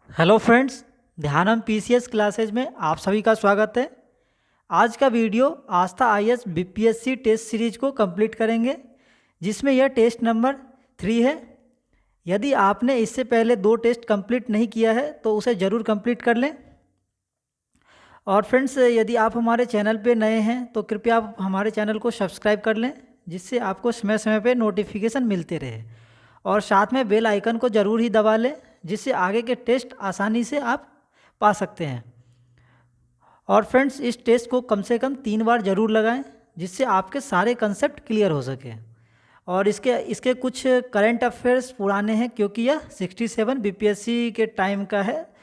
Hello friends, ध्यानम PCS classes में आप सभी का स्वागत है। आज का वीडियो आस्था आईएएस बीपीएससी टेस्ट सीरीज को कंप्लीट करेंगे, जिसमें यह टेस्ट नंबर 3 है। यदि आपने इससे पहले 2 टेस्ट कंप्लीट नहीं किया है तो उसे ज़रूर कंप्लीट कर लें। और फ्रेंड्स, यदि आप हमारे चैनल पे नए हैं तो कृपया आप हमारे चैनल को सब्सक्राइब कर लें, जिससे आपको समय समय पे नोटिफिकेशन मिलते रहे। और साथ में बेल आइकन को ज़रूर ही दबा लें, जिससे आगे के टेस्ट आसानी से आप पा सकते हैं। और फ्रेंड्स, इस टेस्ट को कम से कम 3 बार ज़रूर लगाएं, जिससे आपके सारे कंसेप्ट क्लियर हो सके। और इसके कुछ करंट अफेयर्स पुराने हैं, क्योंकि यह 67 बीपीएससी के टाइम का है।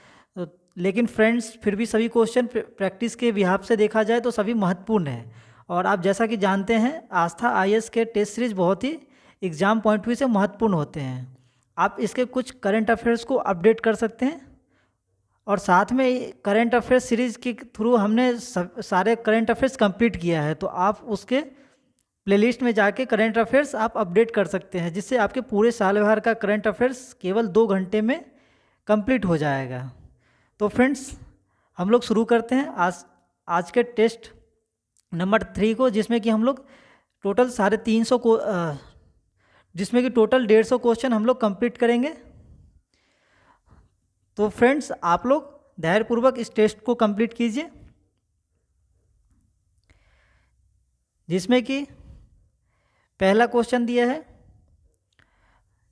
लेकिन फ्रेंड्स, फिर भी सभी क्वेश्चन प्रैक्टिस के बिहाफ से देखा जाए तो सभी महत्वपूर्ण हैं। और आप जैसा कि जानते हैं, आस्था आईएएस के टेस्ट सीरीज बहुत ही एग्ज़ाम पॉइंट व्यू से महत्वपूर्ण होते हैं। आप इसके कुछ करंट अफेयर्स को अपडेट कर सकते हैं। और साथ में करंट अफेयर्स सीरीज़ के थ्रू हमने सारे करंट अफेयर्स कंप्लीट किया है, तो आप उसके प्लेलिस्ट में जाके करंट अफेयर्स आप अपडेट कर सकते हैं, जिससे आपके पूरे साल भर का करंट अफेयर्स केवल 2 घंटे में कंप्लीट हो जाएगा। तो फ्रेंड्स, हम लोग शुरू करते हैं आज के टेस्ट नंबर 3 को, जिसमें कि हम लोग टोटल 350 को जिसमें कि टोटल 150 क्वेश्चन हम लोग कंप्लीट करेंगे। तो फ्रेंड्स, आप लोग धैर्यपूर्वक इस टेस्ट को कंप्लीट कीजिए, जिसमें कि पहला क्वेश्चन दिया है,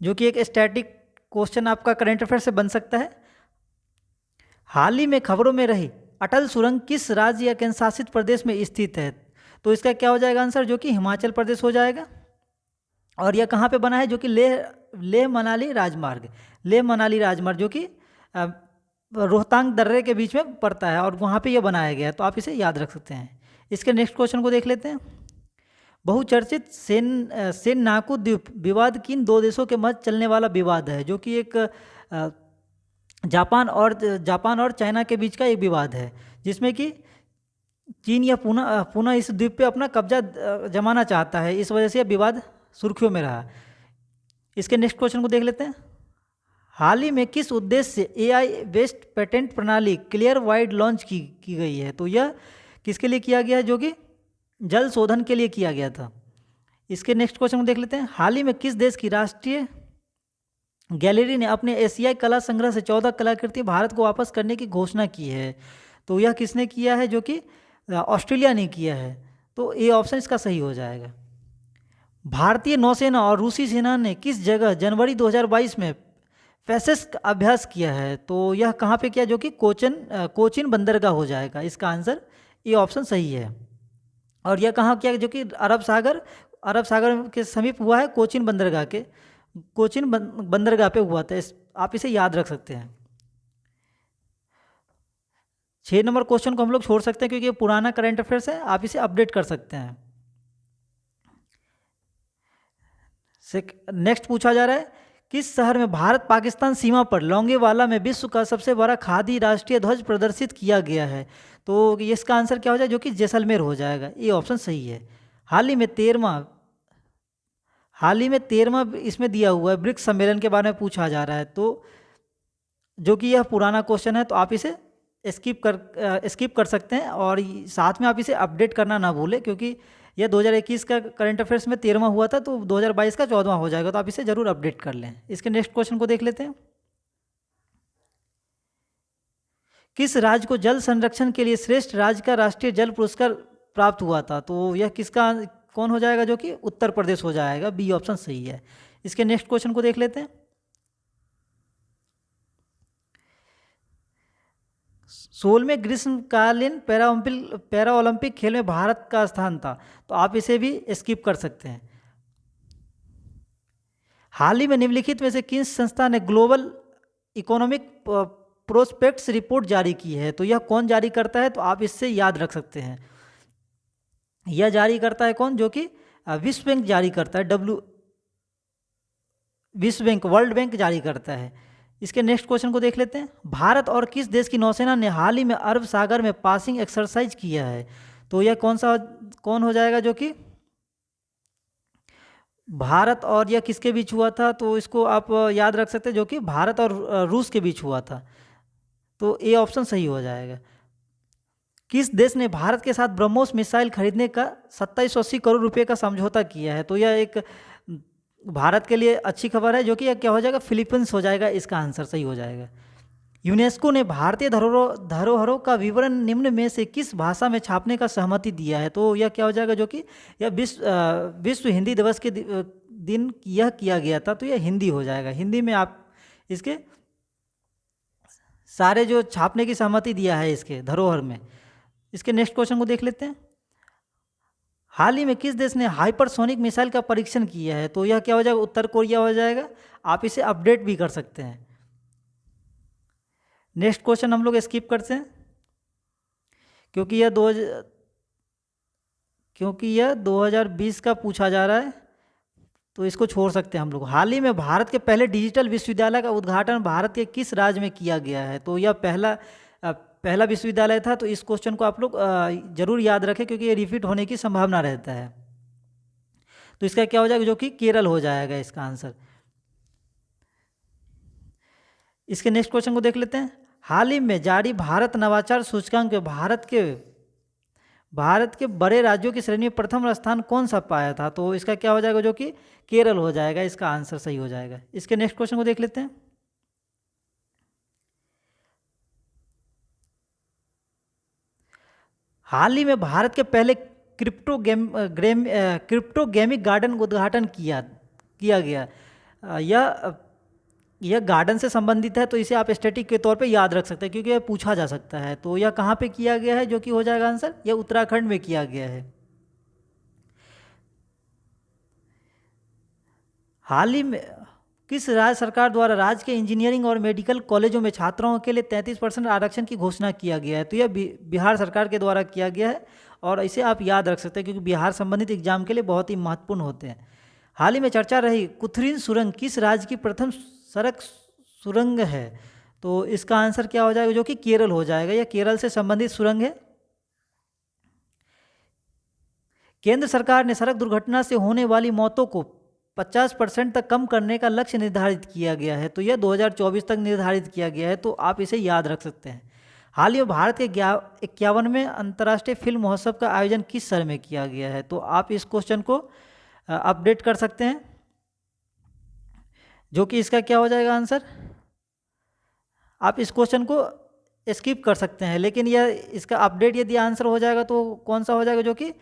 जो कि एक स्टैटिक क्वेश्चन आपका करंट अफेयर से बन सकता है। हाल ही में खबरों में रही अटल सुरंग किस राज्य या केंद्र शासित प्रदेश में स्थित है? तो इसका क्या हो जाएगा आंसर, जो कि हिमाचल प्रदेश हो जाएगा। और यह कहाँ पे बना है? जो कि लेह मनाली राजमार्ग, लेह मनाली राजमार्ग, जो कि रोहतांग दर्रे के बीच में पड़ता है, और वहाँ पे यह बनाया गया है। तो आप इसे याद रख सकते हैं। इसके नेक्स्ट क्वेश्चन को देख लेते हैं। बहुचर्चित सेननाकू द्वीप विवाद किन 2 देशों के मध्य चलने वाला विवाद है? जो कि एक जापान और चाइना के बीच का एक विवाद है, जिसमें कि चीन यह पुनः इस द्वीप पे अपना कब्जा जमाना चाहता है। इस वजह से यह विवाद सुर्खियों में रहा। इसके नेक्स्ट क्वेश्चन को देख लेते हैं। हाल ही में किस उद्देश्य से एआई बेस्ड पेटेंट प्रणाली क्लियर वाइड लॉन्च की गई है? तो यह किसके लिए किया गया है? जो कि जल शोधन के लिए किया गया था। इसके नेक्स्ट क्वेश्चन को देख लेते हैं। हाल ही में किस देश की राष्ट्रीय गैलरी ने अपने एशियाई कला संग्रह से 14 कलाकृति भारत को वापस करने की घोषणा की है? तो यह किसने किया है? जो कि ऑस्ट्रेलिया ने किया है। तो ये ऑप्शन इसका सही हो जाएगा। भारतीय नौसेना और रूसी सेना ने किस जगह जनवरी 2022 में फैसेस अभ्यास किया है? तो यह कहाँ पे किया? जो कि कोचिन बंदरगाह हो जाएगा। इसका आंसर ये ऑप्शन सही है। और यह कहाँ किया? जो कि अरब सागर के समीप हुआ है। कोचिन बंदरगाह पे हुआ था। आप इसे याद रख सकते हैं। 6 नंबर क्वेश्चन को हम लोग छोड़ सकते हैं, क्योंकि ये पुराना करंट अफेयर्स है। आप इसे अपडेट कर सकते हैं। नेक्स्ट पूछा जा रहा है, किस शहर में भारत पाकिस्तान सीमा पर लोंगेवाला में विश्व का सबसे बड़ा खादी राष्ट्रीय ध्वज प्रदर्शित किया गया है? तो इसका आंसर क्या हो जाए? जो कि जैसलमेर हो जाएगा। ये ऑप्शन सही है। हाल ही में 13वां इसमें दिया हुआ है, ब्रिक्स सम्मेलन के बारे में पूछा जा रहा है। तो जो कि यह पुराना क्वेश्चन है, तो आप इसे स्किप कर सकते हैं। और साथ में आप इसे अपडेट करना ना भूलें, क्योंकि यह 2021 का करंट अफेयर्स में 13वां हुआ था, तो 2022 का 14वां हो जाएगा। तो आप इसे जरूर अपडेट कर लें। इसके नेक्स्ट क्वेश्चन को देख लेते हैं। किस राज्य को जल संरक्षण के लिए श्रेष्ठ राज्य का राष्ट्रीय जल पुरस्कार प्राप्त हुआ था? तो यह कौन हो जाएगा? जो कि उत्तर प्रदेश हो जाएगा। बी ऑप्शन सही है। इसके नेक्स्ट क्वेश्चन को देख लेते हैं। 16वें ग्रीष्मकालीन पैरा ओलंपिक खेल में भारत का स्थान था? तो आप इसे भी स्किप कर सकते हैं। हाल ही में निम्नलिखित में से किस संस्था ने ग्लोबल इकोनॉमिक प्रोस्पेक्ट्स रिपोर्ट जारी की है? तो यह कौन जारी करता है? तो आप इससे याद रख सकते हैं। यह जारी करता है कौन? जो कि विश्व बैंक जारी करता है। विश्व बैंक, वर्ल्ड बैंक जारी करता है। इसके नेक्स्ट क्वेश्चन को देख लेते हैं। भारत और किस देश की नौसेना ने हाल ही में अरब सागर में पासिंग एक्सरसाइज किया है? तो यह कौन हो जाएगा? जो कि भारत और यह किसके बीच हुआ था? तो इसको आप याद रख सकते हैं, जो कि भारत और रूस के बीच हुआ था। तो ए ऑप्शन सही हो जाएगा। किस देश ने भारत के साथ ब्रह्मोस मिसाइल खरीदने का 2780 करोड़ रुपए का समझौता किया है? तो यह एक भारत के लिए अच्छी खबर है, जो कि यह क्या हो जाएगा, फिलीपींस हो जाएगा, इसका आंसर सही हो जाएगा। यूनेस्को ने भारतीय धरोहरों का विवरण निम्न में से किस भाषा में छापने का सहमति दिया है? तो यह क्या हो जाएगा, जो कि यह विश्व हिंदी दिवस के दिन यह किया गया था, तो यह हिंदी हो जाएगा। हिंदी में आप इसके सारे जो छापने की सहमति दिया है इसके धरोहर में। इसके नेक्स्ट क्वेश्चन को देख लेते हैं। हाल ही में किस देश ने हाइपरसोनिक मिसाइल का परीक्षण किया है? तो यह क्या हो जाएगा, उत्तर कोरिया हो जाएगा। आप इसे अपडेट भी कर सकते हैं। नेक्स्ट क्वेश्चन हम लोग स्किप करते हैं, क्योंकि यह 2020 का पूछा जा रहा है, तो इसको छोड़ सकते हैं हम लोग। हाल ही में भारत के पहले डिजिटल विश्वविद्यालय का उद्घाटन भारत के किस राज्य में किया गया है? तो यह पहला विश्वविद्यालय था। तो इस क्वेश्चन को आप लोग जरूर याद रखें, क्योंकि ये रिपीट होने की संभावना रहता है। तो इसका क्या हो जाएगा, जो कि केरल हो जाएगा इसका आंसर। इसके नेक्स्ट क्वेश्चन को देख लेते हैं। हाल ही में जारी भारत नवाचार सूचकांक में भारत के बड़े राज्यों की श्रेणी में प्रथम स्थान कौन सा पाया था? तो इसका क्या हो जाएगा, जो कि केरल हो जाएगा, इसका आंसर सही हो जाएगा। इसके नेक्स्ट क्वेश्चन को देख लेते हैं। हाल ही में भारत के पहले क्रिप्टोगेमिक गार्डन का उद्घाटन किया गया। यह गार्डन से संबंधित है, तो इसे आप स्टैटिक के तौर पे याद रख सकते हैं, क्योंकि यह पूछा जा सकता है। तो यह कहाँ पे किया गया है, जो कि हो जाएगा आंसर, यह उत्तराखंड में किया गया है। हाल ही में किस राज्य सरकार द्वारा राज्य के इंजीनियरिंग और मेडिकल कॉलेजों में छात्राओं के लिए 33% आरक्षण की घोषणा किया गया है? तो यह बिहार सरकार के द्वारा किया गया है, और इसे आप याद रख सकते हैं, क्योंकि बिहार संबंधित एग्जाम के लिए बहुत ही महत्वपूर्ण होते हैं। हाल ही में चर्चा रही कुथरीन सुरंग किस राज्य की प्रथम सड़क सुरंग है? तो इसका आंसर क्या हो जाएगा, जो कि केरल हो जाएगा। यह केरल से संबंधित सुरंग है। केंद्र सरकार ने सड़क दुर्घटना से होने वाली मौतों को 50% तक कम करने का लक्ष्य निर्धारित किया गया है। तो यह 2024 तक निर्धारित किया गया है, तो आप इसे याद रख सकते हैं। हाल ही में भारत के 51वें अंतर्राष्ट्रीय फिल्म महोत्सव का आयोजन किस शहर में किया गया है? तो आप इस क्वेश्चन को अपडेट कर सकते हैं, जो कि इसका क्या हो जाएगा आंसर। आप इस क्वेश्चन को स्किप कर सकते हैं, लेकिन यह इसका अपडेट यदि आंसर हो जाएगा तो कौन सा हो जाएगा, जो कि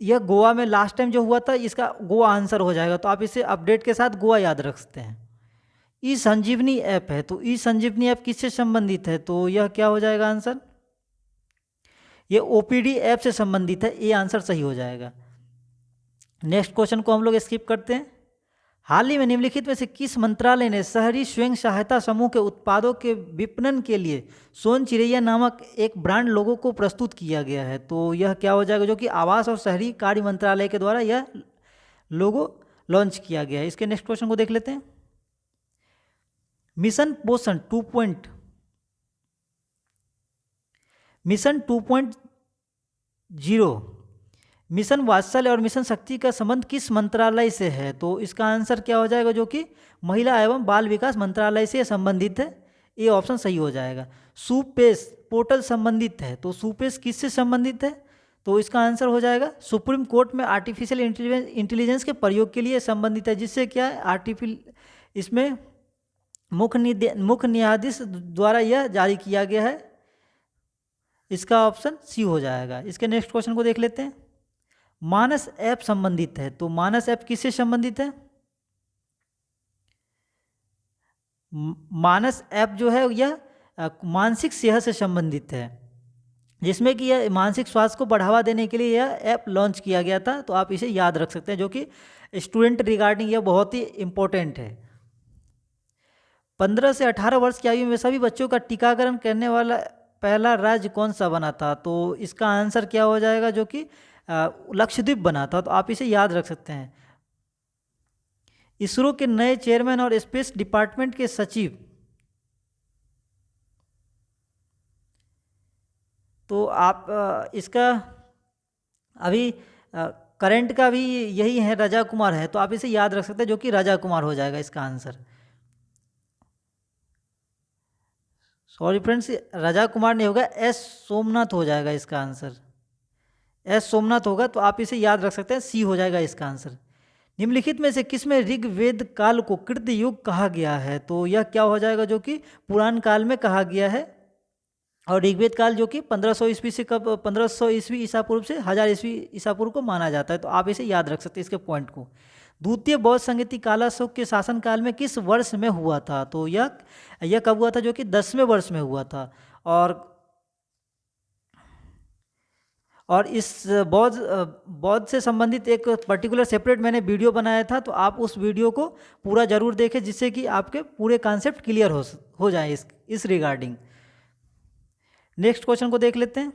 यह गोवा में लास्ट टाइम जो हुआ था, इसका गोवा आंसर हो जाएगा। तो आप इसे अपडेट के साथ गोवा याद रख सकते हैं। ई संजीवनी ऐप है, तो ई संजीवनी ऐप किससे संबंधित है? तो यह क्या हो जाएगा आंसर, ये ओपीडी ऐप से संबंधित है। ये आंसर सही हो जाएगा। नेक्स्ट क्वेश्चन को हम लोग स्किप करते हैं। हाल ही में निम्नलिखित में से किस मंत्रालय ने शहरी स्वयं सहायता समूह के उत्पादों के विपणन के लिए सोन चिड़ैया नामक एक ब्रांड लोगो को प्रस्तुत किया गया है? तो यह क्या हो जाएगा, जो कि आवास और शहरी कार्य मंत्रालय के द्वारा यह लोगो लॉन्च किया गया है। इसके नेक्स्ट क्वेश्चन को देख लेते हैं। मिशन पोषण 2.0, मिशन वात्सल्य और मिशन शक्ति का संबंध किस मंत्रालय से है? तो इसका आंसर क्या हो जाएगा, जो कि महिला एवं बाल विकास मंत्रालय से संबंधित है। ये ऑप्शन सही हो जाएगा। सुपेश पोर्टल संबंधित है, तो सुपेश किससे संबंधित है? तो इसका आंसर हो जाएगा सुप्रीम कोर्ट में आर्टिफिशियल इंटेलिजेंस के प्रयोग के लिए संबंधित है, जिससे क्या है इसमें मुख्य न्यायाधीश द्वारा यह जारी किया गया है। इसका ऑप्शन सी हो जाएगा। इसके नेक्स्ट क्वेश्चन को देख लेते हैं। मानस ऐप संबंधित है, तो मानस ऐप किससे संबंधित है? मानस ऐप जो है यह मानसिक सेहत से संबंधित है, जिसमें कि यह मानसिक स्वास्थ्य को बढ़ावा देने के लिए यह ऐप लॉन्च किया गया था। तो आप इसे याद रख सकते हैं, जो कि स्टूडेंट रिगार्डिंग यह बहुत ही इंपॉर्टेंट है। 15 से 18 वर्ष की आयु में सभी बच्चों का टीकाकरण करने वाला पहला राज्य कौन सा बना था? तो इसका आंसर क्या हो जाएगा, जो कि लक्षद्वीप बना था। तो आप इसे याद रख सकते हैं। इसरो के नए चेयरमैन और स्पेस डिपार्टमेंट के सचिव, तो आप इसका अभी करंट का भी यही है, राजा कुमार है। तो आप इसे याद रख सकते हैं, जो कि राजा कुमार हो जाएगा इसका answer. Sorry friends, Raja Kumar नहीं होगा, एस सोमनाथ हो जाएगा इसका आंसर। एस सोमनाथ होगा, तो आप इसे याद रख सकते हैं, सी हो जाएगा इसका आंसर। निम्नलिखित में से किसमें ऋग्वेद काल को कृत युग कहा गया है? तो यह क्या हो जाएगा, जो कि पुराण काल में कहा गया है। और ऋग्वेद काल जो कि 1500 ईस्वी से कब 1500 ईस्वी ईसा पूर्व से 1000 ईस्वी ईसा पूर्व को माना जाता है। तो आप इसे याद रख सकते हैं इसके पॉइंट को। द्वितीय बौद्ध संगति कालाशोक के शासनकाल में किस वर्ष में हुआ था? तो यह कब हुआ था? जो कि 10वें वर्ष में हुआ था। और इस बौद्ध से संबंधित एक पर्टिकुलर सेपरेट मैंने वीडियो बनाया था, तो आप उस वीडियो को पूरा जरूर देखें, जिससे कि आपके पूरे कॉन्सेप्ट क्लियर हो जाए इस रिगार्डिंग। नेक्स्ट क्वेश्चन को देख लेते हैं।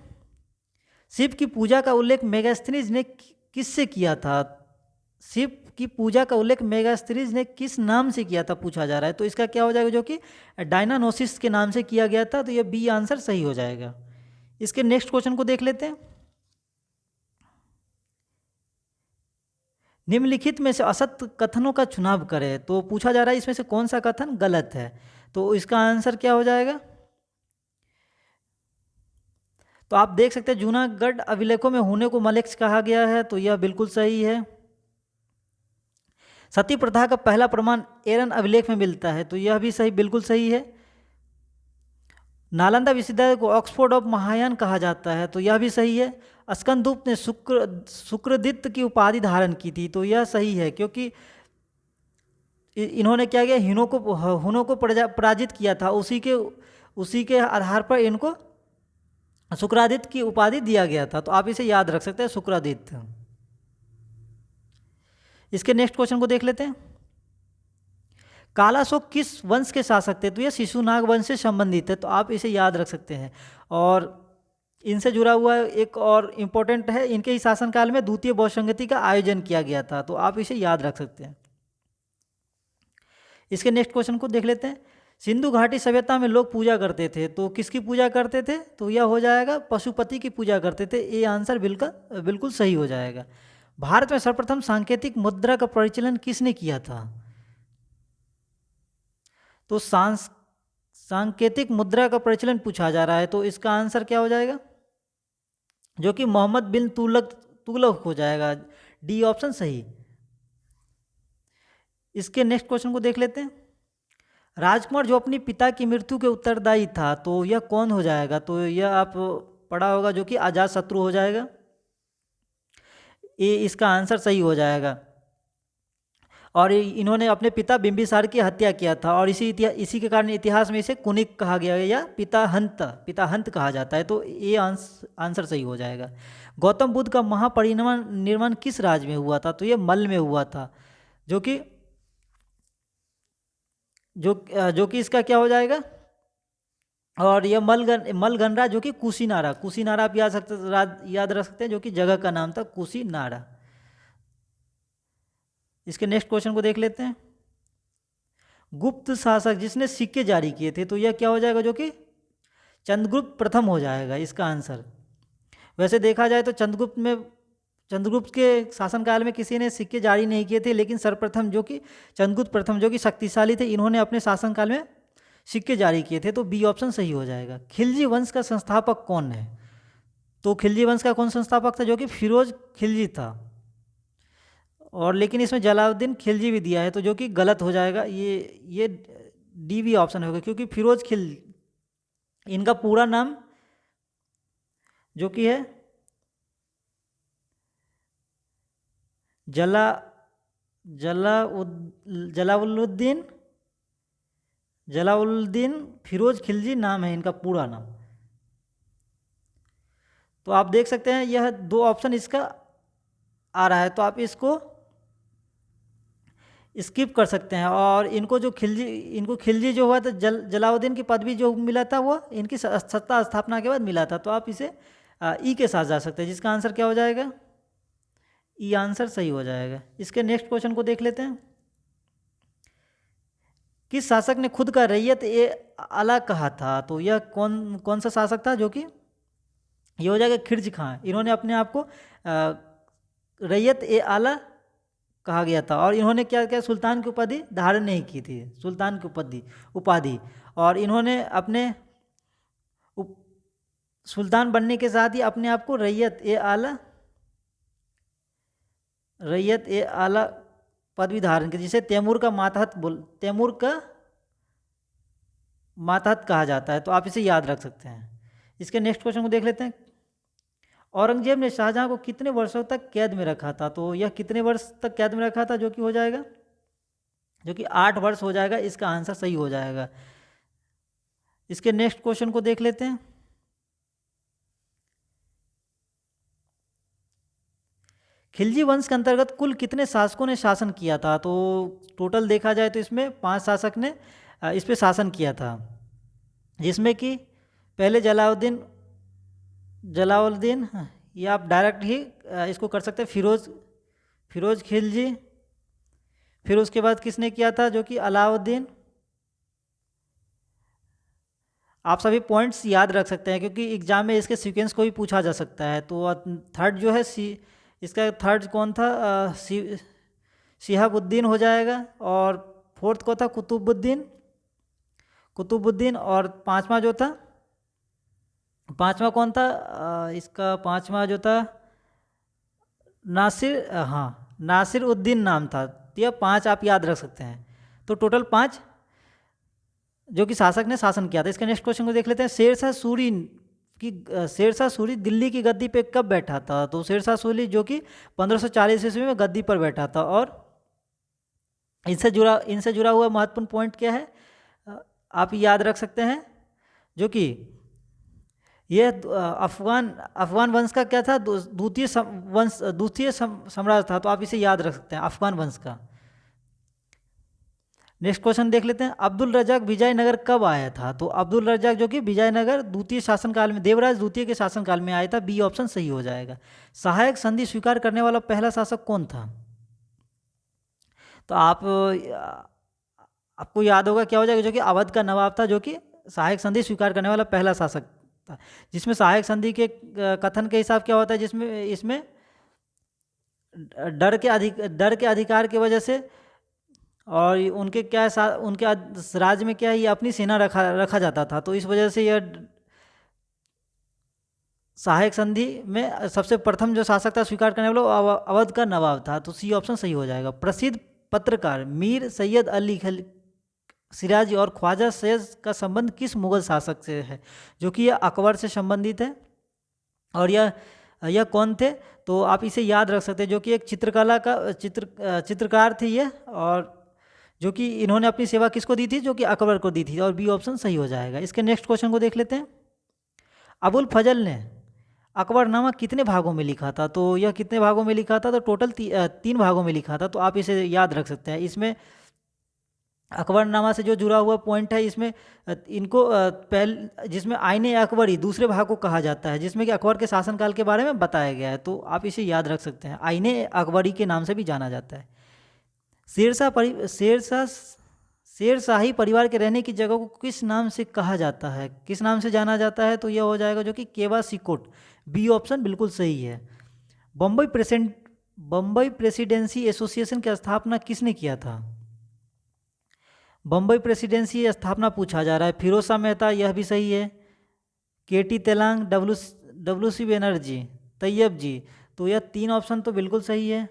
शिव की पूजा का उल्लेख मेगास्थनीज ने किससे किया था? शिव की पूजा का उल्लेख मेगास्थनीज ने किस नाम से किया था, पूछा जा रहा है। तो इसका क्या हो जाएगा, जो कि डायनानोसिस के नाम से किया गया था। तो ये बी आंसर सही हो जाएगा। इसके नेक्स्ट क्वेश्चन को देख लेते हैं। निम्नलिखित में से असत्य कथनों का चुनाव करें। तो पूछा जा रहा है इसमें से कौन सा कथन गलत है। तो इसका आंसर क्या हो जाएगा? तो आप देख सकते हैं जूनागढ़ अभिलेखों में होने को मलेक्स कहा गया है, तो यह बिल्कुल सही है। सती प्रथा का पहला प्रमाण एरन अभिलेख में मिलता है, तो यह भी सही, बिल्कुल सही है। नालंदा विश्वविद्यालय को ऑक्सफोर्ड ऑफ महायान कहा जाता है, तो यह भी सही है। स्कंदगुप्त ने शुक्रदित्य की उपाधि धारण की थी, तो यह सही है, क्योंकि इन्होंने क्या किया, हुनों को पराजित किया था। उसी के आधार पर इनको शुक्रादित्य की उपाधि दिया गया था। तो आप इसे याद रख सकते हैं, शुक्रादित्य। इसके नेक्स्ट क्वेश्चन को देख लेते हैं। कालाशोक किस वंश के शासक थे? तो यह शिशुनाग वंश से संबंधित है, तो आप इसे याद रख सकते हैं। और इनसे जुड़ा हुआ एक और इम्पोर्टेंट है, इनके ही शासनकाल में द्वितीय बौद्ध संगति का आयोजन किया गया था, तो आप इसे याद रख सकते हैं। इसके नेक्स्ट क्वेश्चन को देख लेते हैं। सिंधु घाटी सभ्यता में लोग पूजा करते थे, तो किसकी पूजा करते थे? तो यह हो जाएगा पशुपति की पूजा करते थे। ये आंसर बिल्कुल सही हो जाएगा। भारत में सर्वप्रथम सांकेतिक मुद्रा का परिचालन किसने किया था? तो सांकेतिक मुद्रा का प्रचलन पूछा जा रहा है, तो इसका आंसर क्या हो जाएगा, जो कि मोहम्मद बिन तुगलक हो जाएगा। डी ऑप्शन सही। इसके नेक्स्ट क्वेश्चन को देख लेते हैं। राजकुमार जो अपनी पिता की मृत्यु के उत्तरदायी था, तो यह कौन हो जाएगा? तो यह आप पढ़ा होगा, जो कि अजातशत्रु हो जाएगा। ये इसका आंसर सही हो जाएगा। और इन्होंने अपने पिता बिंबिसार की हत्या किया था, और इसी के कारण इतिहास में इसे कुनिक कहा गया है, या पिता हंत कहा जाता है। तो ये आंसर सही हो जाएगा। गौतम बुद्ध का महापरिनिर्वाण निर्माण किस राज्य में हुआ था? तो ये मल में हुआ था, जो कि इसका क्या हो जाएगा, और यह मलगनरा, जो कि कुशीनारा आप याद रख सकते हैं, जो कि जगह का नाम था कुशीनारा। इसके नेक्स्ट क्वेश्चन को देख लेते हैं। गुप्त शासक जिसने सिक्के जारी किए थे, तो यह क्या हो जाएगा, जो कि चंद्रगुप्त प्रथम हो जाएगा इसका आंसर। वैसे देखा जाए तो चंद्रगुप्त के शासनकाल में किसी ने सिक्के जारी नहीं किए थे, लेकिन सर्वप्रथम जो कि चंद्रगुप्त प्रथम, जो कि शक्तिशाली थे, इन्होंने अपने शासनकाल में सिक्के जारी किए थे। तो बी ऑप्शन सही हो जाएगा। खिलजी वंश का संस्थापक कौन है? तो खिलजी वंश का कौन संस्थापक था? जो कि फिरोज खिलजी था। और लेकिन इसमें जलालुद्दीन खिलजी भी दिया है, तो जो कि गलत हो जाएगा। ये डी भी ऑप्शन होगा, क्योंकि फिरोज इनका पूरा नाम जो कि है जलाउद्दीन फिरोज खिलजी नाम है इनका पूरा नाम। तो आप देख सकते हैं यह दो ऑप्शन इसका आ रहा है, तो आप इसको स्किप कर सकते हैं। और इनको खिलजी जो हुआ था, जलाउद्दीन की पदवी जो मिला था, वो इनकी सत्ता स्थापना के बाद मिला था। तो आप इसे ई के साथ जा सकते हैं, जिसका आंसर क्या हो जाएगा, ई आंसर सही हो जाएगा। इसके नेक्स्ट क्वेश्चन को देख लेते हैं। किस शासक ने खुद का रैयत ए आला कहा था? तो यह कौन सा शासक था? जो कि ये हो जाएगा खिलजी खां। इन्होंने अपने आप को रैयत ए आला कहा गया था, और इन्होंने क्या क्या सुल्तान की उपाधि धारण नहीं की थी, सुल्तान की उपाधि। और इन्होंने अपने सुल्तान बनने के साथ ही अपने आप को रैयत ए आला पदवी धारण की, जिसे तैमूर का मातहत कहा जाता है। तो आप इसे याद रख सकते हैं। इसके नेक्स्ट क्वेश्चन को देख लेते हैं। औरंगजेब ने शाहजहां को कितने वर्षों तक कैद में रखा था? तो यह कितने वर्ष तक कैद में रखा था, जो कि हो जाएगा, जो कि 8 वर्ष हो जाएगा। इसका आंसर सही हो जाएगा। इसके नेक्स्ट क्वेश्चन को देख लेते हैं। खिलजी वंश के अंतर्गत कुल कितने शासकों ने शासन किया था? तो टोटल देखा जाए तो इसमें 5 शासक ने इस पे शासन किया था, जिसमें कि पहले जलाउद्दीन, ये आप डायरेक्ट ही इसको कर सकते हैं, फिरोज खिलजी। फिर उसके बाद किसने किया था, जो कि अलाउद्दीन। आप सभी पॉइंट्स याद रख सकते हैं, क्योंकि एग्जाम में इसके सीक्वेंस को भी पूछा जा सकता है। तो थर्ड जो है इसका थर्ड कौन था, शिहाबुद्दीन हो जाएगा, और फोर्थ को था कुतुबुद्दीन, और पांचवा कौन था, इसका पांचवा जो था नासिर उद्दीन नाम था। तो यह 5 आप याद रख सकते हैं। तो टोटल 5 जो कि शासक ने शासन किया था। इसके नेक्स्ट क्वेश्चन को देख लेते हैं। शेरशाह सूरी दिल्ली की गद्दी पे कब बैठा था? तो शेरशाह सूरी जो कि 1540 ईस्वी में गद्दी पर बैठा था। और इनसे जुड़ा हुआ महत्वपूर्ण पॉइंट क्या है, आप याद रख सकते हैं, जो कि यह अफगान वंश का क्या था, द्वितीय साम्राज्य था। तो आप इसे याद रख सकते हैं, अफगान वंश का। नेक्स्ट क्वेश्चन देख लेते हैं। अब्दुल रज़ाक विजयनगर कब आया था? तो अब्दुल रज़ाक जो कि विजयनगर द्वितीय शासनकाल में, देवराज द्वितीय के शासनकाल में आया था। बी ऑप्शन सही हो जाएगा। सहायक संधि स्वीकार करने वाला पहला शासक कौन था? तो आपको याद होगा क्या हो जाएगा, जो कि अवध का नवाब था, जो कि सहायक संधि स्वीकार करने वाला पहला शासक था। जिसमें सहायक संधि के कथन के हिसाब क्या होता है, जिसमें इसमें डर के अधिकार की वजह से, और उनके राज्य में क्या है, ये अपनी सेना रखा जाता था। तो इस वजह से यह सहायक संधि में सबसे प्रथम जो शासक था स्वीकार करने वाला अवध का नवाब था। तो सी ऑप्शन सही हो जाएगा। प्रसिद्ध पत्रकार मीर सैयद अली सिराजी और ख्वाजा सैयद का संबंध किस मुगल शासक से है? जो कि यह अकबर से संबंधित है। और यह कौन थे? तो आप इसे याद रख सकते हैं, जो कि एक चित्रकार थे ये, और जो कि इन्होंने अपनी सेवा किसको दी थी, जो कि अकबर को दी थी। और बी ऑप्शन सही हो जाएगा। इसके नेक्स्ट क्वेश्चन को देख लेते हैं। अबुल फजल ने अकबरनामा कितने भागों में लिखा था? तो यह कितने भागों में लिखा था? तो टोटल 3 भागों में लिखा था। तो आप इसे याद रख सकते हैं। इसमें अकबरनामा से जो जुड़ा हुआ पॉइंट है, इसमें जिसमें आईने अकबरी दूसरे भाग को कहा जाता है, जिसमें कि अकबर के शासनकाल के बारे में बताया गया है। तो आप इसे याद रख सकते हैं, आईने अकबरी के नाम से भी जाना जाता है। शेरशाही परिवार के रहने की जगह को किस नाम से कहा जाता है, किस नाम से जाना जाता है? तो यह हो जाएगा, जो कि केवा सिकोट। बी ऑप्शन बिल्कुल सही है। बम्बई प्रेसिडेंसी एसोसिएशन की स्थापना किसने किया था? बम्बई प्रेसिडेंसी स्थापना पूछा जा रहा है। फिरोज शाह मेहता, यह भी सही है। केटी तेलांग, डब्ल्यू सी बनर्जी, तैयब जी। तो यह 3 ऑप्शन तो बिल्कुल सही है।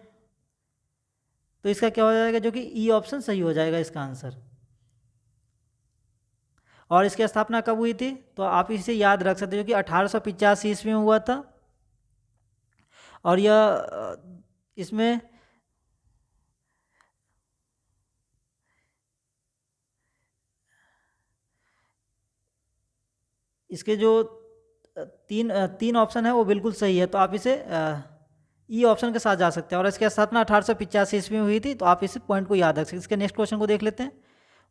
तो इसका क्या हो जाएगा, जो कि ई ऑप्शन सही हो जाएगा इसका आंसर। और इसकी स्थापना कब हुई थी? तो आप इसे याद रख सकते हो, जो कि 1885 ईस्वी में हुआ था। और यह इसमें इसके जो तीन ऑप्शन है वो बिल्कुल सही है। तो आप इसे ई ऑप्शन के साथ जा सकते हैं। और इसकी स्थापना 1885 ईस्वी में हुई थी। तो आप इस पॉइंट को याद रख सकते हैं। इसके नेक्स्ट क्वेश्चन को देख लेते हैं।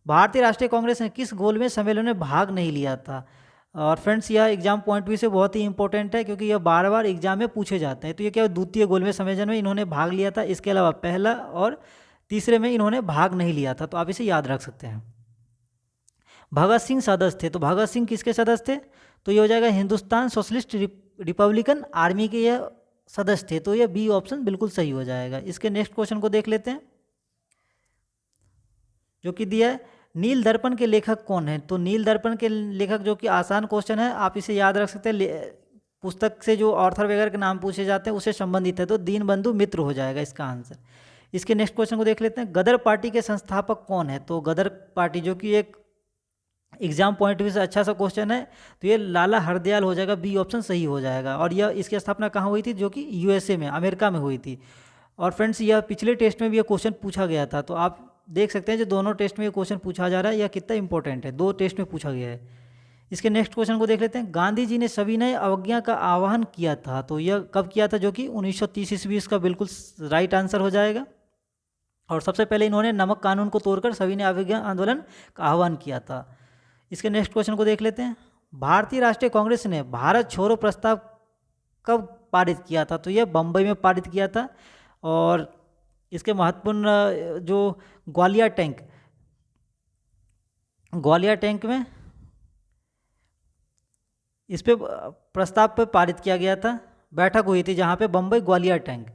भारतीय राष्ट्रीय कांग्रेस ने किस गोलमेज सम्मेलन में भाग नहीं लिया था? और फ्रेंड्स, यह एग्जाम पॉइंट व्यू से बहुत ही इंपॉर्टेंट है, क्योंकि यह बार बार एग्जाम में पूछे जाते हैं। तो ये क्या, द्वितीय गोलमेज सम्मेलन में इन्होंने भाग लिया था। इसके अलावा पहला और तीसरे में इन्होंने भाग नहीं लिया था। तो आप इसे याद रख सकते हैं। भगत सिंह सदस्य थे। तो भगत सिंह किसके सदस्य थे? तो ये हो जाएगा हिंदुस्तान सोशलिस्ट रिपब्लिकन आर्मी के यह सदस्य थे। तो यह बी ऑप्शन बिल्कुल सही हो जाएगा। इसके नेक्स्ट क्वेश्चन को देख लेते हैं, जो कि दिया है। नील दर्पण के लेखक कौन है? तो नील दर्पण के लेखक, जो कि आसान क्वेश्चन है, आप इसे याद रख सकते हैं, पुस्तक से जो ऑथर वगैरह के नाम पूछे जाते हैं उससे संबंधित है, तो दीनबंधु मित्र हो जाएगा इसका आंसर। इसके नेक्स्ट क्वेश्चन को देख लेते हैं, गदर पार्टी के संस्थापक कौन है? तो गदर पार्टी, जो कि एक एग्जाम पॉइंट व्यू से अच्छा सा क्वेश्चन है, तो ये लाला हरदयाल हो जाएगा, बी ऑप्शन सही हो जाएगा। और यह इसकी स्थापना कहाँ हुई थी? जो कि यूएसए में, अमेरिका में हुई थी। और फ्रेंड्स, यह पिछले टेस्ट में भी यह क्वेश्चन पूछा गया था, तो आप देख सकते हैं जो दोनों टेस्ट में ये क्वेश्चन पूछा जा रहा है यह कितना इंपॉर्टेंट है, 2 टेस्ट में पूछा गया है। इसके नेक्स्ट क्वेश्चन को देख लेते हैं, गांधी जी ने सविनय अवज्ञा का आह्वान किया था, तो यह कब किया था? जो कि 1930 ईस्वी, इसका बिल्कुल राइट आंसर हो जाएगा। और सबसे पहले इन्होंने नमक कानून को तोड़कर सविनय अवज्ञा आंदोलन का आह्वान किया था। इसके नेक्स्ट क्वेश्चन को देख लेते हैं, भारतीय राष्ट्रीय कांग्रेस ने भारत छोड़ो प्रस्ताव कब पारित किया था? तो यह बम्बई में पारित किया था। और इसके महत्वपूर्ण जो ग्वालियर टैंक में इस पे प्रस्ताव पे पारित किया गया था, बैठक हुई थी जहाँ पे बम्बई ग्वालियर टैंक।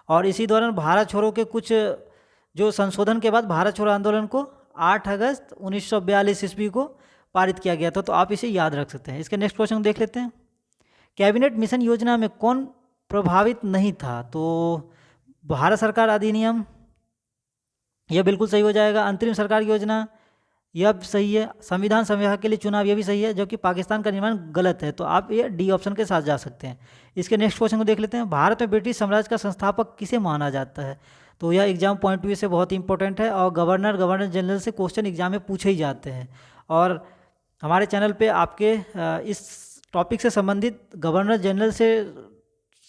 और इसी दौरान भारत छोड़ो के कुछ जो संशोधन के बाद भारत छोड़ो आंदोलन को 8 अगस्त 1942 ईस्वी को पारित किया गया था, तो आप इसे याद रख सकते हैं। इसके नेक्स्ट क्वेश्चन देख लेते हैं, कैबिनेट मिशन योजना में कौन प्रभावित नहीं था? तो भारत सरकार अधिनियम, यह बिल्कुल सही हो जाएगा। अंतरिम सरकार योजना, यह सही है। संविधान सभा के लिए चुनाव, यह भी सही है। जो कि पाकिस्तान का निर्माण गलत है, तो आप ये डी ऑप्शन के साथ जा सकते हैं। इसके नेक्स्ट क्वेश्चन को देख लेते हैं, भारत में ब्रिटिश साम्राज्य का संस्थापक किसे माना जाता है? तो यह एग्जाम पॉइंट व्यू से बहुत इंपॉर्टेंट है, और गवर्नर जनरल से क्वेश्चन एग्जाम में पूछे ही जाते हैं। और हमारे चैनल पे आपके इस टॉपिक से संबंधित, गवर्नर जनरल से